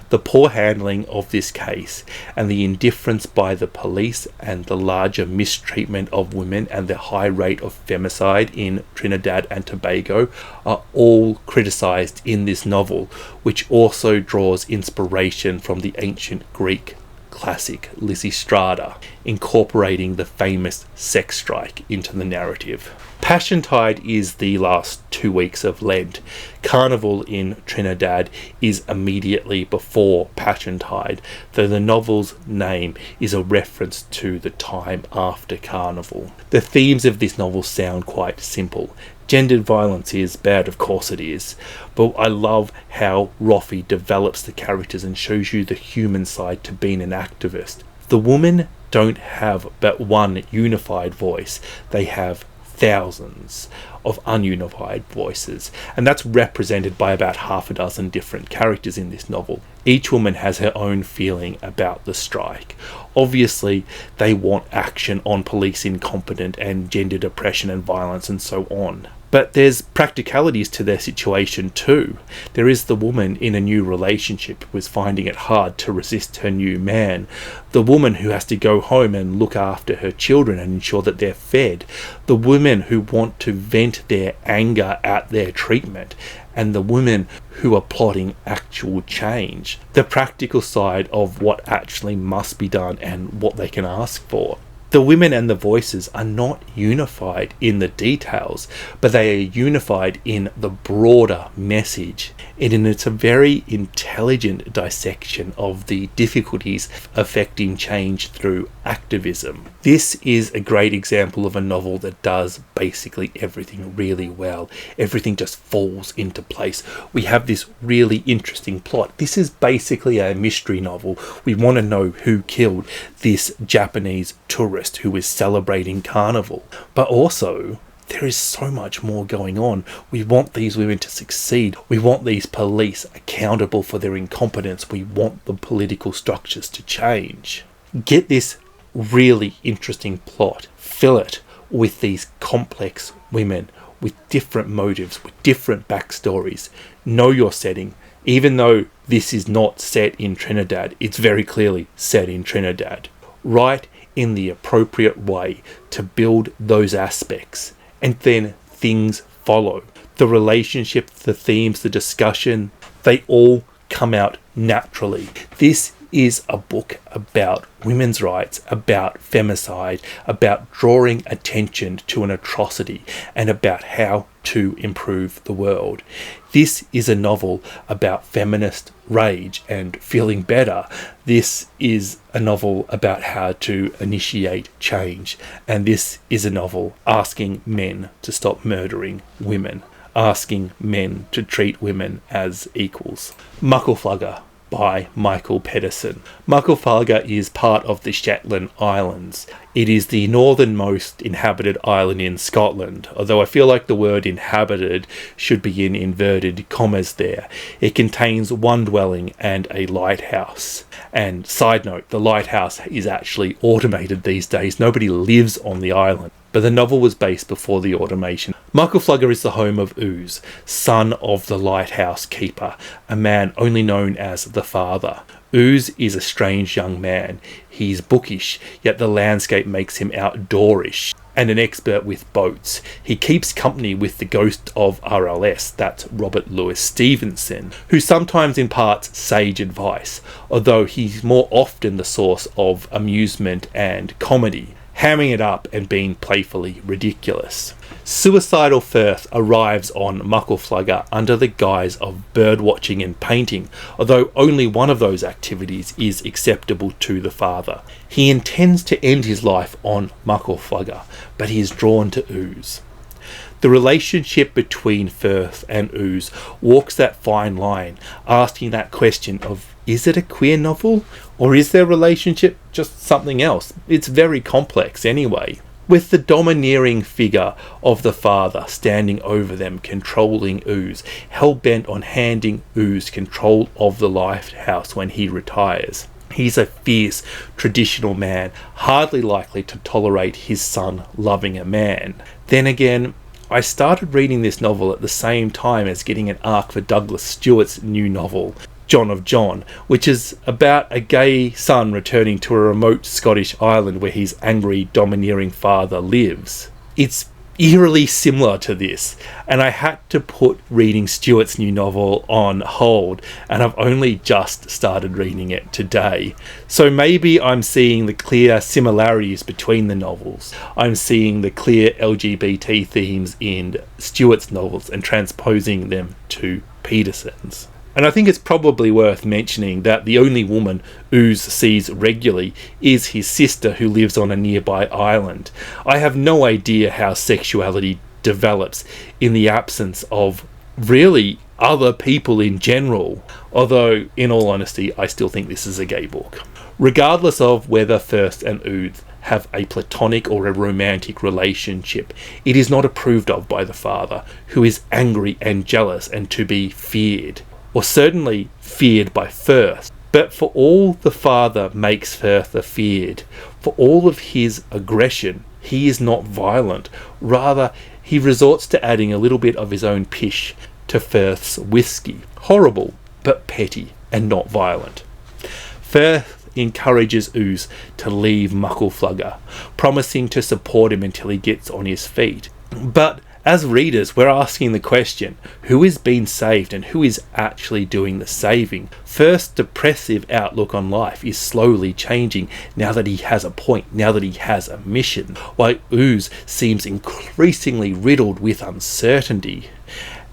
The poor handling of this case and the indifference by the police and the larger mistreatment of women and the high rate of femicide in Trinidad and Tobago are all criticised in this novel, which also draws inspiration from the ancient Greek classic Lysistrata, incorporating the famous sex strike into the narrative. Passiontide is the last 2 weeks of Lent. Carnival in Trinidad is immediately before Passiontide, though the novel's name is a reference to the time after Carnival. The themes of this novel sound quite simple. Gendered violence is bad, of course it is, but I love how Roffey develops the characters and shows you the human side to being an activist. The women don't have but one unified voice, they have thousands of ununified voices, and that's represented by about half a dozen different characters in this novel. Each woman has her own feeling about the strike. Obviously, they want action on police incompetence and gender oppression and violence and so on. But there's practicalities to their situation too. There is the woman in a new relationship who is finding it hard to resist her new man. The woman who has to go home and look after her children and ensure that they're fed. The women who want to vent their anger at their treatment. And the women who are plotting actual change. The practical side of what actually must be done and what they can ask for. The women and the voices are not unified in the details, but they are unified in the broader message. And it's a very intelligent dissection of the difficulties affecting change through activism. This is a great example of a novel that does basically everything really well. Everything just falls into place. We have this really interesting plot. This is basically a mystery novel. We want to know who killed this Japanese tourist who is celebrating carnival. But also, there is so much more going on. We want these women to succeed. We want these police accountable for their incompetence. We want the political structures to change. Get this really interesting plot. Fill it with these complex women with different motives, with different backstories. Know your setting. Even though this is not set in Trinidad, it's very clearly set in Trinidad. Write in the appropriate way to build those aspects, and then things follow. The relationship, the themes, the discussion, they all come out naturally. This is a book about women's rights, about femicide, about drawing attention to an atrocity, and about how to improve the world. This is a novel about feminist rage and feeling better. This is a novel about how to initiate change. And this is a novel asking men to stop murdering women, asking men to treat women as equals. Muckleflugger by Michael Pedersen. Muckleflugger is part of the Shetland Islands. It is the northernmost inhabited island in Scotland, although I feel like the word inhabited should be in inverted commas there. It contains one dwelling and a lighthouse. And side note, the lighthouse is actually automated these days. Nobody lives on the island. But the novel was based before the automation. Muckleflugger is the home of Ooze, son of the lighthouse keeper, a man only known as the Father. Ooze is a strange young man. He's bookish, yet the landscape makes him outdoorish, and an expert with boats. He keeps company with the ghost of RLS, that's Robert Louis Stevenson, who sometimes imparts sage advice, although he's more often the source of amusement and comedy, hamming it up and being playfully ridiculous. Suicidal Firth arrives on Muckleflugger under the guise of birdwatching and painting, although only one of those activities is acceptable to the Father. He intends to end his life on Muckleflugger, but he is drawn to Ooze. The relationship between Firth and Ooze walks that fine line, asking that question of, is it a queer novel? Or is their relationship just something else? It's very complex anyway. With the domineering figure of the Father standing over them, controlling Ooze, hell-bent on handing Ooze control of the lighthouse when he retires. He's a fierce, traditional man, hardly likely to tolerate his son loving a man. Then again, I started reading this novel at the same time as getting an arc for Douglas Stewart's new novel, John of John, which is about a gay son returning to a remote Scottish island where his angry, domineering father lives. It's eerily similar to this, and I had to put reading Stewart's new novel on hold, and I've only just started reading it today. So maybe I'm seeing the clear similarities between the novels. I'm seeing the clear LGBT themes in Stewart's novels and transposing them to Pedersen's. And I think it's probably worth mentioning that the only woman Ooze sees regularly is his sister, who lives on a nearby island. I have no idea how sexuality develops in the absence of really other people in general, although in all honesty I still think this is a gay book. Regardless of whether Firth and Ooze have a platonic or a romantic relationship, it is not approved of by the Father, who is angry and jealous and to be feared. Or certainly feared by Firth. But for all the Father makes Firth feared, for all of his aggression, he is not violent. Rather, He resorts to adding a little bit of his own pish to Firth's whiskey. Horrible, but petty and not violent. Firth encourages Ooze to leave Muckleflugger, promising to support him until he gets on his feet. But as readers, we're asking the question, who is being saved and who is actually doing the saving? Firth's depressive outlook on life is slowly changing now that he has a point, now that he has a mission, while Ooze seems increasingly riddled with uncertainty.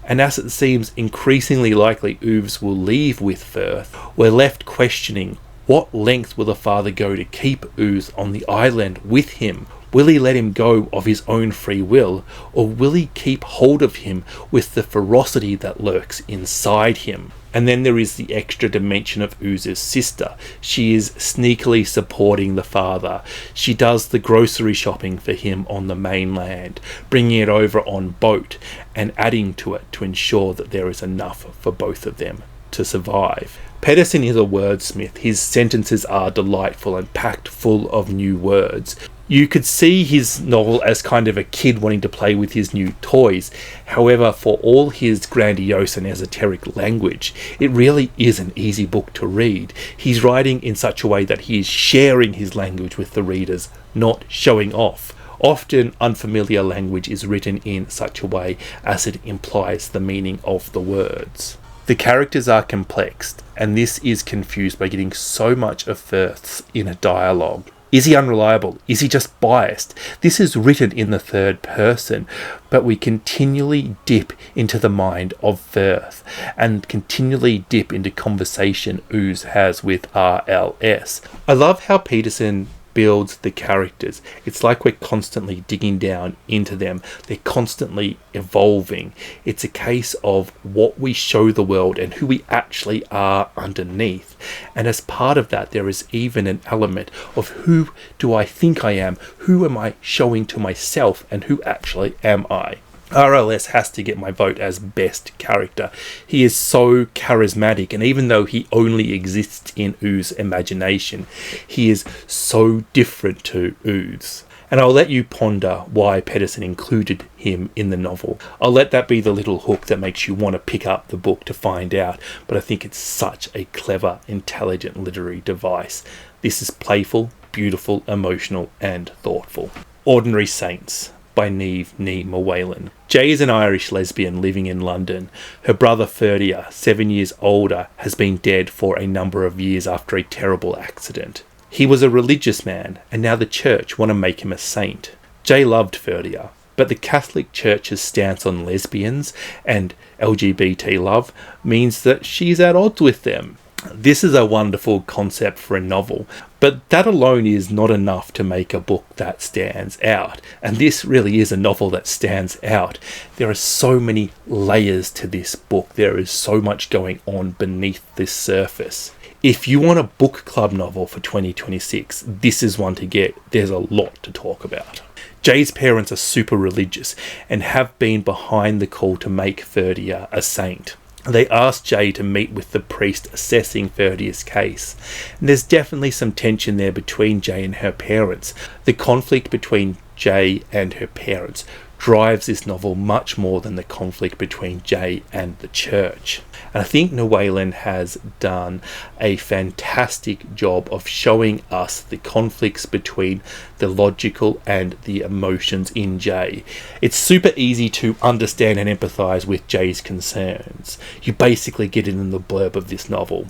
And as it seems increasingly likely Ooze will leave with Firth, we're left questioning, what length will the father go to keep Ooze on the island with him? Will he let him go of his own free will, or will he keep hold of him with the ferocity that lurks inside him? And then there is the extra dimension of Ooze's sister. She is sneakily supporting the father. She does the grocery shopping for him on the mainland, bringing it over on boat and adding to it to ensure that there is enough for both of them to survive. Pedersen is a wordsmith. His sentences are delightful and packed full of new words. You could see his novel as kind of a kid wanting to play with his new toys. However, for all his grandiose and esoteric language, it really is an easy book to read. He's writing in such a way that he is sharing his language with the readers, not showing off. Often unfamiliar language is written in such a way as it implies the meaning of the words. The characters are complex, and this is confused by getting so much of Firth's inner dialogue. Is he unreliable? Is he just biased? This is written in the third person, but we continually dip into the mind of Firth and continually dip into conversation Ooze has with RLS. I love how Pedersen builds the characters. It's like we're constantly digging down into them. They're constantly evolving. It's a case of what we show the world and who we actually are underneath. And as part of that, there is even an element of who do I think I am? Who am I showing to myself? And who actually am I? RLS has to get my vote as best character. He is so charismatic, and even though he only exists in Ooze's imagination, he is so different to Ooze. And I'll let you ponder why Pedersen included him in the novel. I'll let that be the little hook that makes you want to pick up the book to find out, but I think it's such a clever, intelligent literary device. This is playful, beautiful, emotional, and thoughtful. Ordinary Saints by Niamh Ní Mhaoibhinn. Jay is an Irish lesbian living in London. Her brother Ferdia, 7 years older, has been dead for a number of years after a terrible accident. He was a religious man, and now the church want to make him a saint. Jay loved Ferdia, but the Catholic Church's stance on lesbians and LGBT love means that she's at odds with them. This is a wonderful concept for a novel, but that alone is not enough to make a book that stands out. And this really is a novel that stands out. There are so many layers to this book. There is so much going on beneath this surface. If you want a book club novel for 2026, this is one to get. There's a lot to talk about. Jay's parents are super religious and have been behind the call to make Ferdia a saint. They asked Jay to meet with the priest assessing Ferdia's case. And there's definitely some tension there between Jay and her parents. The conflict between Jay and her parents drives this novel much more than the conflict between Jay and the church. And I think Mhaoibhinn has done a fantastic job of showing us the conflicts between the logical and the emotions in Jay. It's super easy to understand and empathise with Jay's concerns. You basically get it in the blurb of this novel.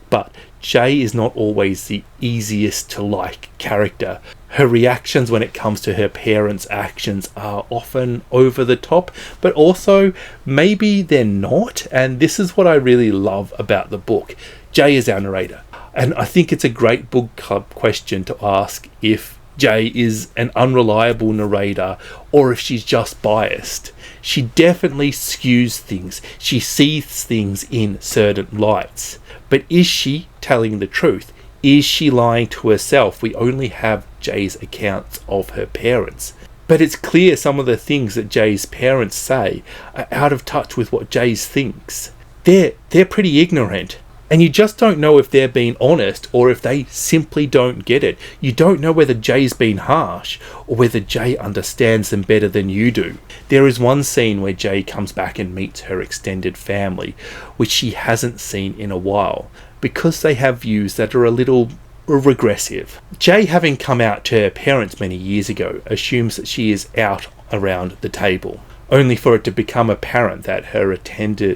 But Jay is not always the easiest to like character. Her reactions when it comes to her parents' actions are often over the top, but also maybe they're not. And this is what I really love about the book. Jay is our narrator. And I think it's a great book club question to ask if Jay is an unreliable narrator or if she's just biased. She definitely skews things. She sees things in certain lights. But is she telling the truth? Is she lying to herself? We only have Jay's accounts of her parents. But it's clear some of the things that Jay's parents say are out of touch with what Jay thinks. They're pretty ignorant. And you just don't know if they're being honest or if they simply don't get it. You don't know whether Jay's been harsh or whether Jay understands them better than you do. There is one scene where Jay comes back and meets her extended family, which she hasn't seen in a while, because they have views that are a little regressive. Jay, having come out to her parents many years ago, assumes that she is out around the table, only for it to become apparent that her extended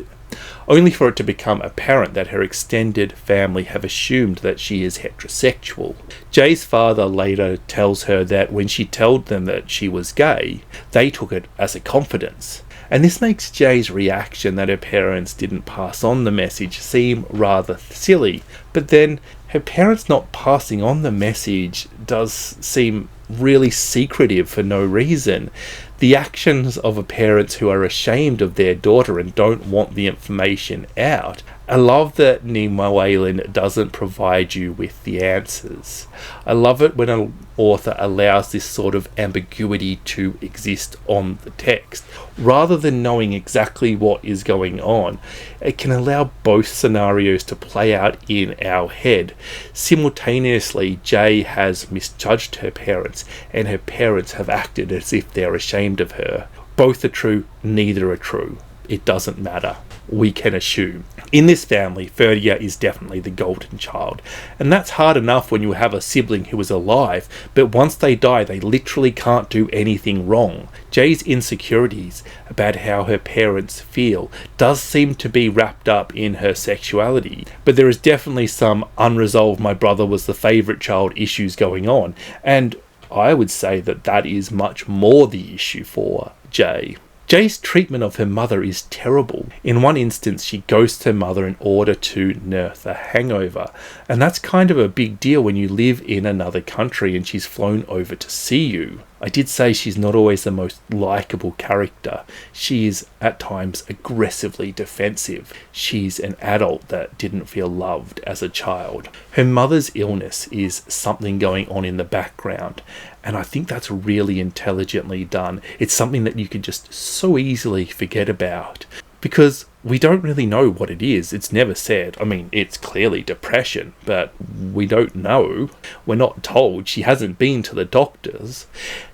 family have assumed that she is heterosexual. Jay's father later tells her that when she told them that she was gay, they took it as a confidence. And this makes Jay's reaction that her parents didn't pass on the message seem rather silly. But then her parents not passing on the message does seem really secretive for no reason. The actions of parents who are ashamed of their daughter and don't want the information out. I love that Nima Whalen doesn't provide you with the answers. I love it when an author allows this sort of ambiguity to exist on the text. Rather than knowing exactly what is going on, it can allow both scenarios to play out in our head. Simultaneously, Jay has misjudged her parents, and her parents have acted as if they're ashamed of her. Both are true, neither are true. It doesn't matter. We can assume. In this family, Ferdia is definitely the golden child. And that's hard enough when you have a sibling who is alive, but once they die, they literally can't do anything wrong. Jay's insecurities about how her parents feel does seem to be wrapped up in her sexuality, but there is definitely some unresolved my brother was the favourite child issues going on, and I would say that that is much more the issue for Jay. Jay's treatment of her mother is terrible. In one instance, she ghosts her mother in order to nurse a hangover. And that's kind of a big deal when you live in another country and she's flown over to see you. I did say she's not always the most likeable character. She is, at times, aggressively defensive. She's an adult that didn't feel loved as a child. Her mother's illness is something going on in the background, and I think that's really intelligently done. It's something that you could just so easily forget about, because we don't really know what it is. It's never said. I mean, it's clearly depression, but we don't know. We're not told. She hasn't been to the doctors.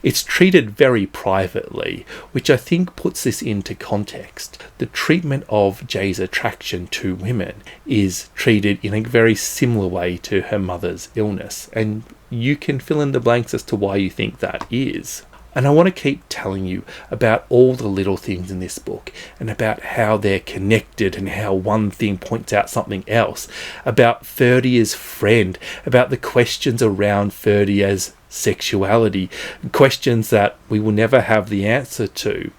It's treated very privately, which I think puts this into context. The treatment of Jay's attraction to women is treated in a very similar way to her mother's illness, and you can fill in the blanks as to why you think that is. And I want to keep telling you about all the little things in this book, and about how they're connected, and how one thing points out something else, about Ferdia's friend, about the questions around Ferdia's sexuality, questions that we will never have the answer to.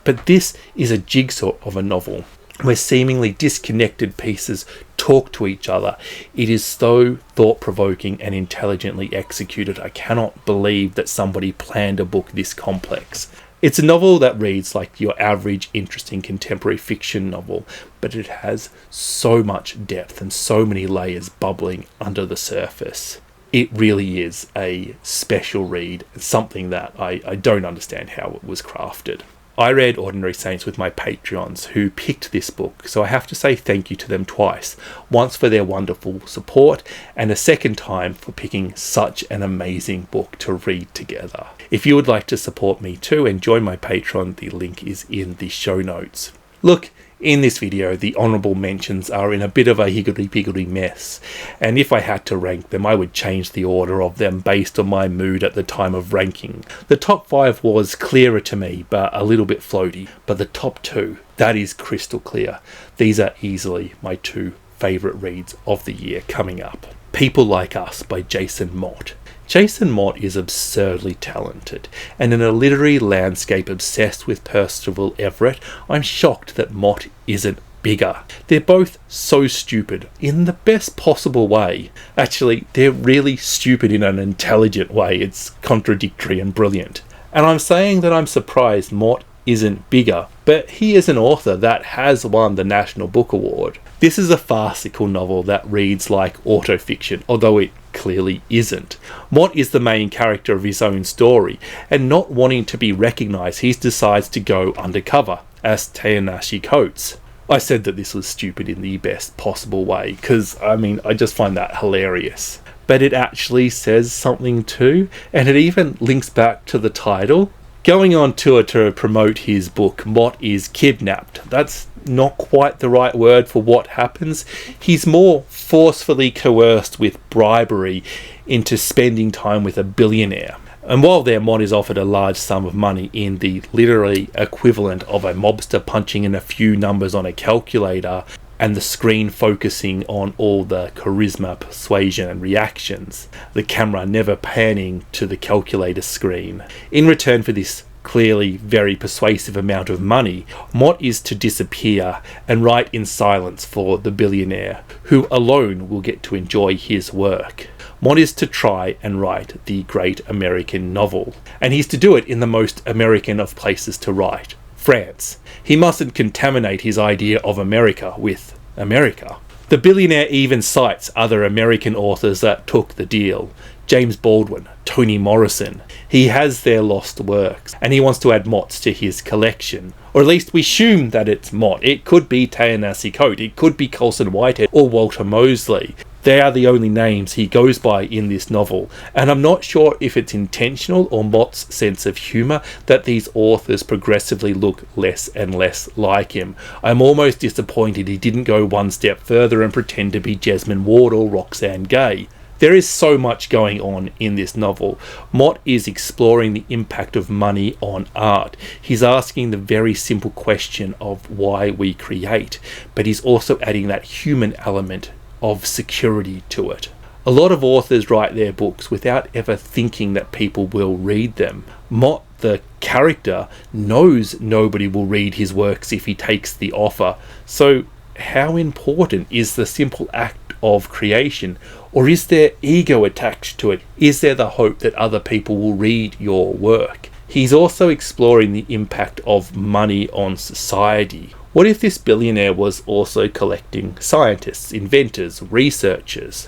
But this is a jigsaw of a novel, where seemingly disconnected pieces talk to each other. It is so thought-provoking and intelligently executed. I cannot believe that somebody planned a book this complex. It's a novel that reads like your average interesting contemporary fiction novel, but it has so much depth and so many layers bubbling under the surface. It really is a special read, something that I don't understand how it was crafted. I read Ordinary Saints with my Patreons who picked this book, so I have to say thank you to them twice. Once for their wonderful support, and a second time for picking such an amazing book to read together. If you would like to support me too and join my Patreon, the link is in the show notes. Look, in this video, the honourable mentions are in a bit of a higgledy-piggledy mess, and if I had to rank them, I would change the order of them based on my mood at the time of ranking. The top 5 was clearer to me, but a little bit floaty, but the top 2, that is crystal clear. These are easily my 2 favourite reads of the year coming up. People Like Us by Jason Mott. Jason Mott is absurdly talented, and in a literary landscape obsessed with Percival Everett, I'm shocked that Mott isn't bigger. They're both so stupid in the best possible way. Actually, they're really stupid in an intelligent way. It's contradictory and brilliant. And I'm saying that I'm surprised Mott isn't bigger, but he is an author that has won the National Book Award. This is a farcical novel that reads like autofiction, although it clearly isn't. Mott is the main character of his own story, and not wanting to be recognised, he decides to go undercover as Ta-Nehisi Coates. I said that this was stupid in the best possible way, because, I just find that hilarious. But it actually says something too, and it even links back to the title. Going on tour to promote his book, Mott is kidnapped. That's not quite the right word for what happens. He's more forcefully coerced with bribery into spending time with a billionaire. And while there, Mott is offered a large sum of money in the literally equivalent of a mobster punching in a few numbers on a calculator and the screen focusing on all the charisma, persuasion and reactions, the camera never panning to the calculator screen. In return for this clearly very persuasive amount of money, Mott is to disappear and write in silence for the billionaire, who alone will get to enjoy his work. Mott is to try and write the great American novel, and he's to do it in the most American of places to write, France. He mustn't contaminate his idea of America with America. The billionaire even cites other American authors that took the deal. James Baldwin, Toni Morrison. He has their lost works, and he wants to add Mott's to his collection. Or at least we assume that it's Mott. It could be Ta-Nehisi Coates, it could be Colson Whitehead or Walter Mosley. They are the only names he goes by in this novel, and I'm not sure if it's intentional or Mott's sense of humour that these authors progressively look less and less like him. I'm almost disappointed he didn't go one step further and pretend to be Jesmond Ward or Roxane Gay. There is so much going on in this novel. Mott is exploring the impact of money on art. He's asking the very simple question of why we create, but he's also adding that human element of security to it. A lot of authors write their books without ever thinking that people will read them. Mott, the character, knows nobody will read his works if he takes the offer. So how important is the simple act of creation? Or is there ego attached to it? Is there the hope that other people will read your work? He's also exploring the impact of money on society. What if this billionaire was also collecting scientists, inventors, researchers?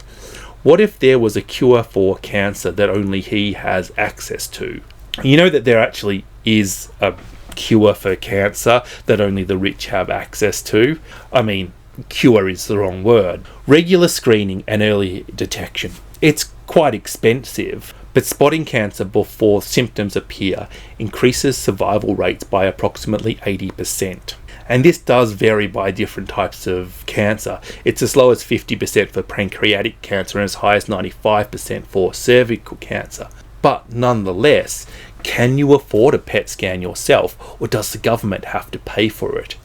What if there was a cure for cancer that only he has access to? You know that there actually is a cure for cancer that only the rich have access to. Cure is the wrong word. Regular screening and early detection. It's quite expensive, but spotting cancer before symptoms appear increases survival rates by approximately 80%. And this does vary by different types of cancer. It's as low as 50% for pancreatic cancer and as high as 95% for cervical cancer. But nonetheless, can you afford a PET scan yourself, or does the government have to pay for it?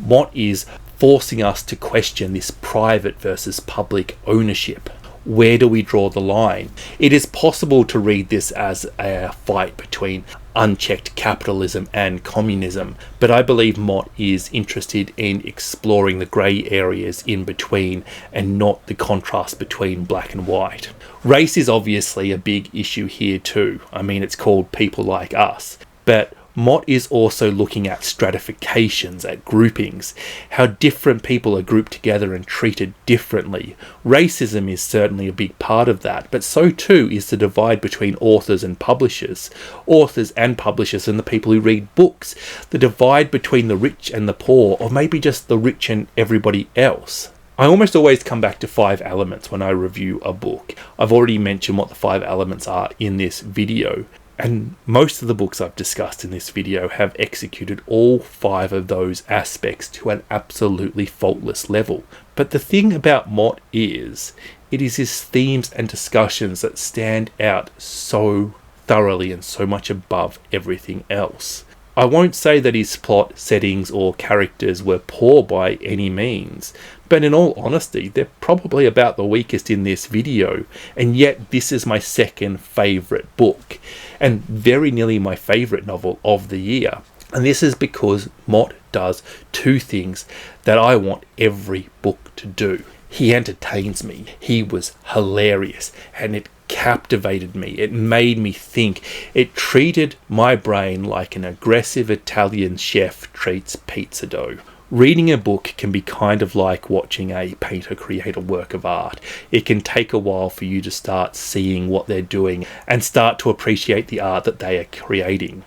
Mott is forcing us to question this private versus public ownership. Where do we draw the line? It is possible to read this as a fight between unchecked capitalism and communism, but I believe Mott is interested in exploring the grey areas in between and not the contrast between black and white. Race is obviously a big issue here too. It's called People Like Us, but Mott is also looking at stratifications, at groupings, how different people are grouped together and treated differently. Racism is certainly a big part of that, but so too is the divide between authors and publishers and the people who read books, the divide between the rich and the poor, or maybe just the rich and everybody else. I almost always come back to 5 elements when I review a book. I've already mentioned what the 5 elements are in this video. And most of the books I've discussed in this video have executed all 5 of those aspects to an absolutely faultless level. But the thing about Mott is, it is his themes and discussions that stand out so thoroughly and so much above everything else. I won't say that his plot, settings or characters were poor by any means, but in all honesty, they're probably about the weakest in this video, and yet this is my second favourite book, and very nearly my favourite novel of the year. And this is because Mott does 2 things that I want every book to do. He entertains me, he was hilarious, and it captivated me. It made me think. It treated my brain like an aggressive Italian chef treats pizza dough. Reading a book can be kind of like watching a painter create a work of art. It can take a while for you to start seeing what they're doing and start to appreciate the art that they are creating.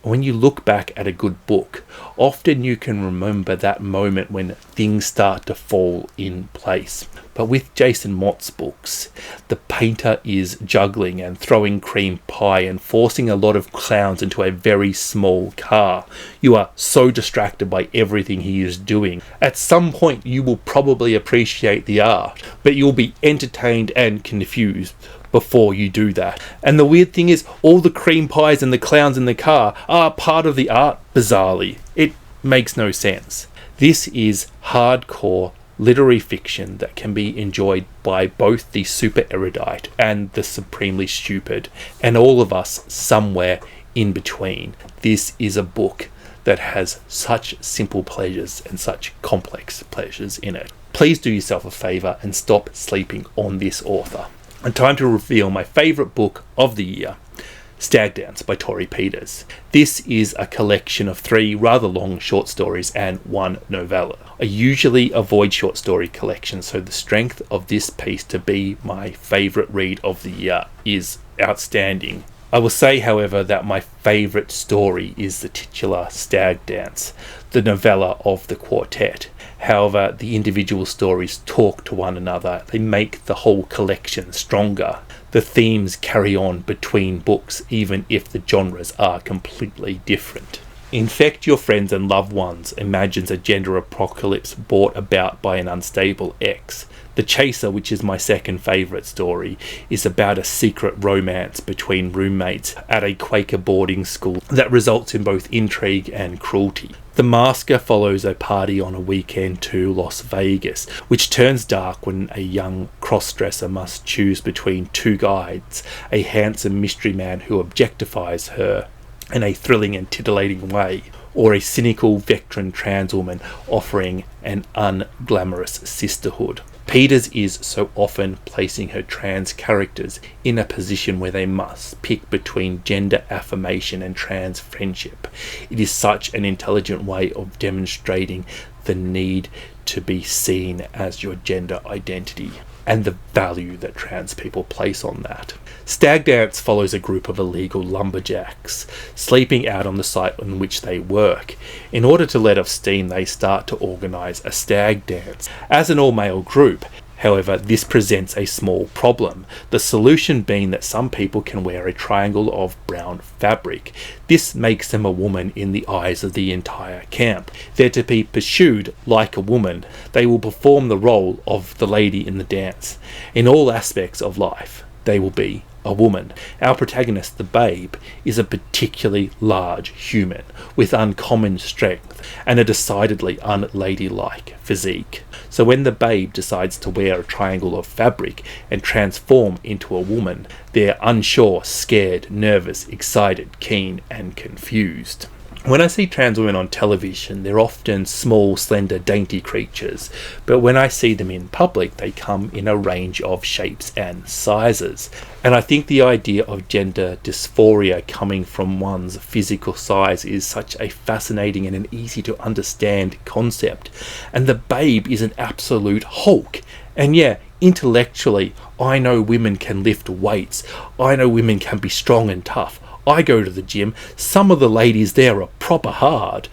When you look back at a good book, often you can remember that moment when things start to fall in place. But with Jason Mott's books, the painter is juggling and throwing cream pie and forcing a lot of clowns into a very small car. You are so distracted by everything he is doing. At some point you will probably appreciate the art, but you'll be entertained and confused before you do that. And the weird thing is, all the cream pies and the clowns in the car are part of the art, bizarrely. It makes no sense. This is hardcore literary fiction that can be enjoyed by both the super erudite and the supremely stupid, and all of us somewhere in between. This is a book that has such simple pleasures and such complex pleasures in it. Please do yourself a favour and stop sleeping on this author. And time to reveal my favourite book of the year, Stag Dance by Torrey Peters. This is a collection of 3 rather long short stories and 1 novella. I usually avoid short story collections, so the strength of this piece to be my favourite read of the year is outstanding. I will say, however, that my favourite story is the titular Stag Dance, the novella of the quartet. However, the individual stories talk to one another. They make the whole collection stronger. The themes carry on between books, even if the genres are completely different. Infect Your Friends and Loved Ones imagines a gender apocalypse brought about by an unstable ex. The Chaser, which is my second favourite story, is about a secret romance between roommates at a Quaker boarding school that results in both intrigue and cruelty. The Masker follows a party on a weekend to Las Vegas, which turns dark when a young crossdresser must choose between 2 guides, a handsome mystery man who objectifies her in a thrilling and titillating way, or a cynical veteran trans woman offering an unglamorous sisterhood. Peters is so often placing her trans characters in a position where they must pick between gender affirmation and trans friendship. It is such an intelligent way of demonstrating the need to be seen as your gender identity and the value that trans people place on that. Stag Dance follows a group of illegal lumberjacks sleeping out on the site on which they work. In order to let off steam, they start to organise a stag dance as an all-male group. However, this presents a small problem, the solution being that some people can wear a triangle of brown fabric. This makes them a woman in the eyes of the entire camp. They're to be pursued like a woman. They will perform the role of the lady in the dance. In all aspects of life, they will be a woman. Our protagonist, the Babe, is a particularly large human with uncommon strength and a decidedly unladylike physique. So when the Babe decides to wear a triangle of fabric and transform into a woman, they're unsure, scared, nervous, excited, keen, and confused. When I see trans women on television, they're often small, slender, dainty creatures, but when I see them in public, they come in a range of shapes and sizes. And I think the idea of gender dysphoria coming from one's physical size is such a fascinating and an easy to understand concept. And the Babe is an absolute Hulk. And yeah, intellectually, I know women can lift weights. I know women can be strong and tough. I go to the gym, some of the ladies there are proper hard,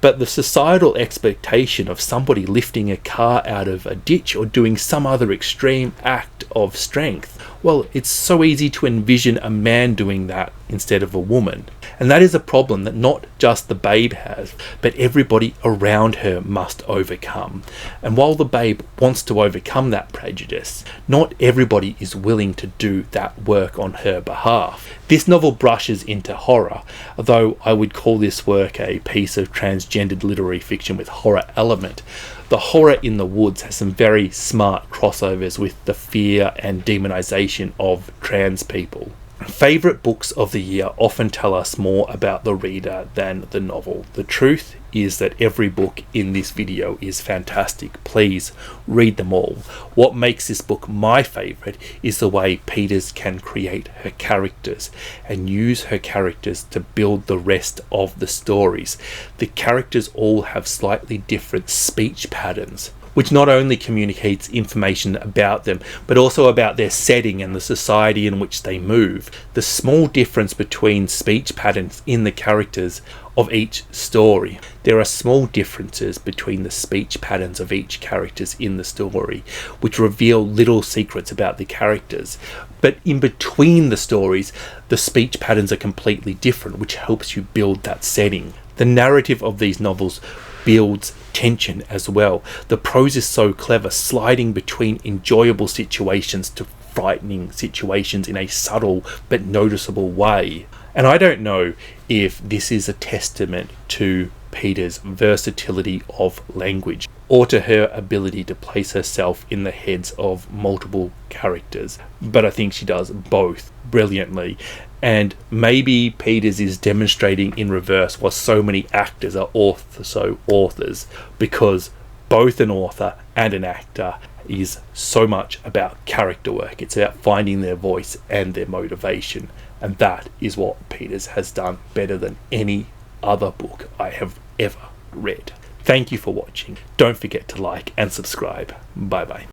but the societal expectation of somebody lifting a car out of a ditch or doing some other extreme act of strength, well, it's so easy to envision a man doing that instead of a woman. And that is a problem that not just the Babe has, but everybody around her must overcome. And while the Babe wants to overcome that prejudice, not everybody is willing to do that work on her behalf. This novel brushes into horror, although I would call this work a piece of transgendered literary fiction with horror element. The Horror in the Woods has some very smart crossovers with the fear and demonization of trans people. Favourite books of the year often tell us more about the reader than the novel. The truth is that every book in this video is fantastic. Please read them all. What makes this book my favourite is the way Peters can create her characters and use her characters to build the rest of the stories. The characters all have slightly different speech patterns, which not only communicates information about them, but also about their setting and the society in which they move. The small difference between speech patterns in the characters of each story. There are small differences between the speech patterns of each characters in the story, which reveal little secrets about the characters. But in between the stories, the speech patterns are completely different, which helps you build that setting. The narrative of these novels builds tension as well. The prose is so clever, sliding between enjoyable situations to frightening situations in a subtle but noticeable way. And I don't know if this is a testament to Peter's versatility of language or to her ability to place herself in the heads of multiple characters, but I think she does both brilliantly. And maybe Peters is demonstrating in reverse why so many actors are authors, because both an author and an actor is so much about character work. It's about finding their voice and their motivation, and that is what Peters has done better than any other book I have ever read. Thank you for watching. Don't forget to like and subscribe. Bye bye.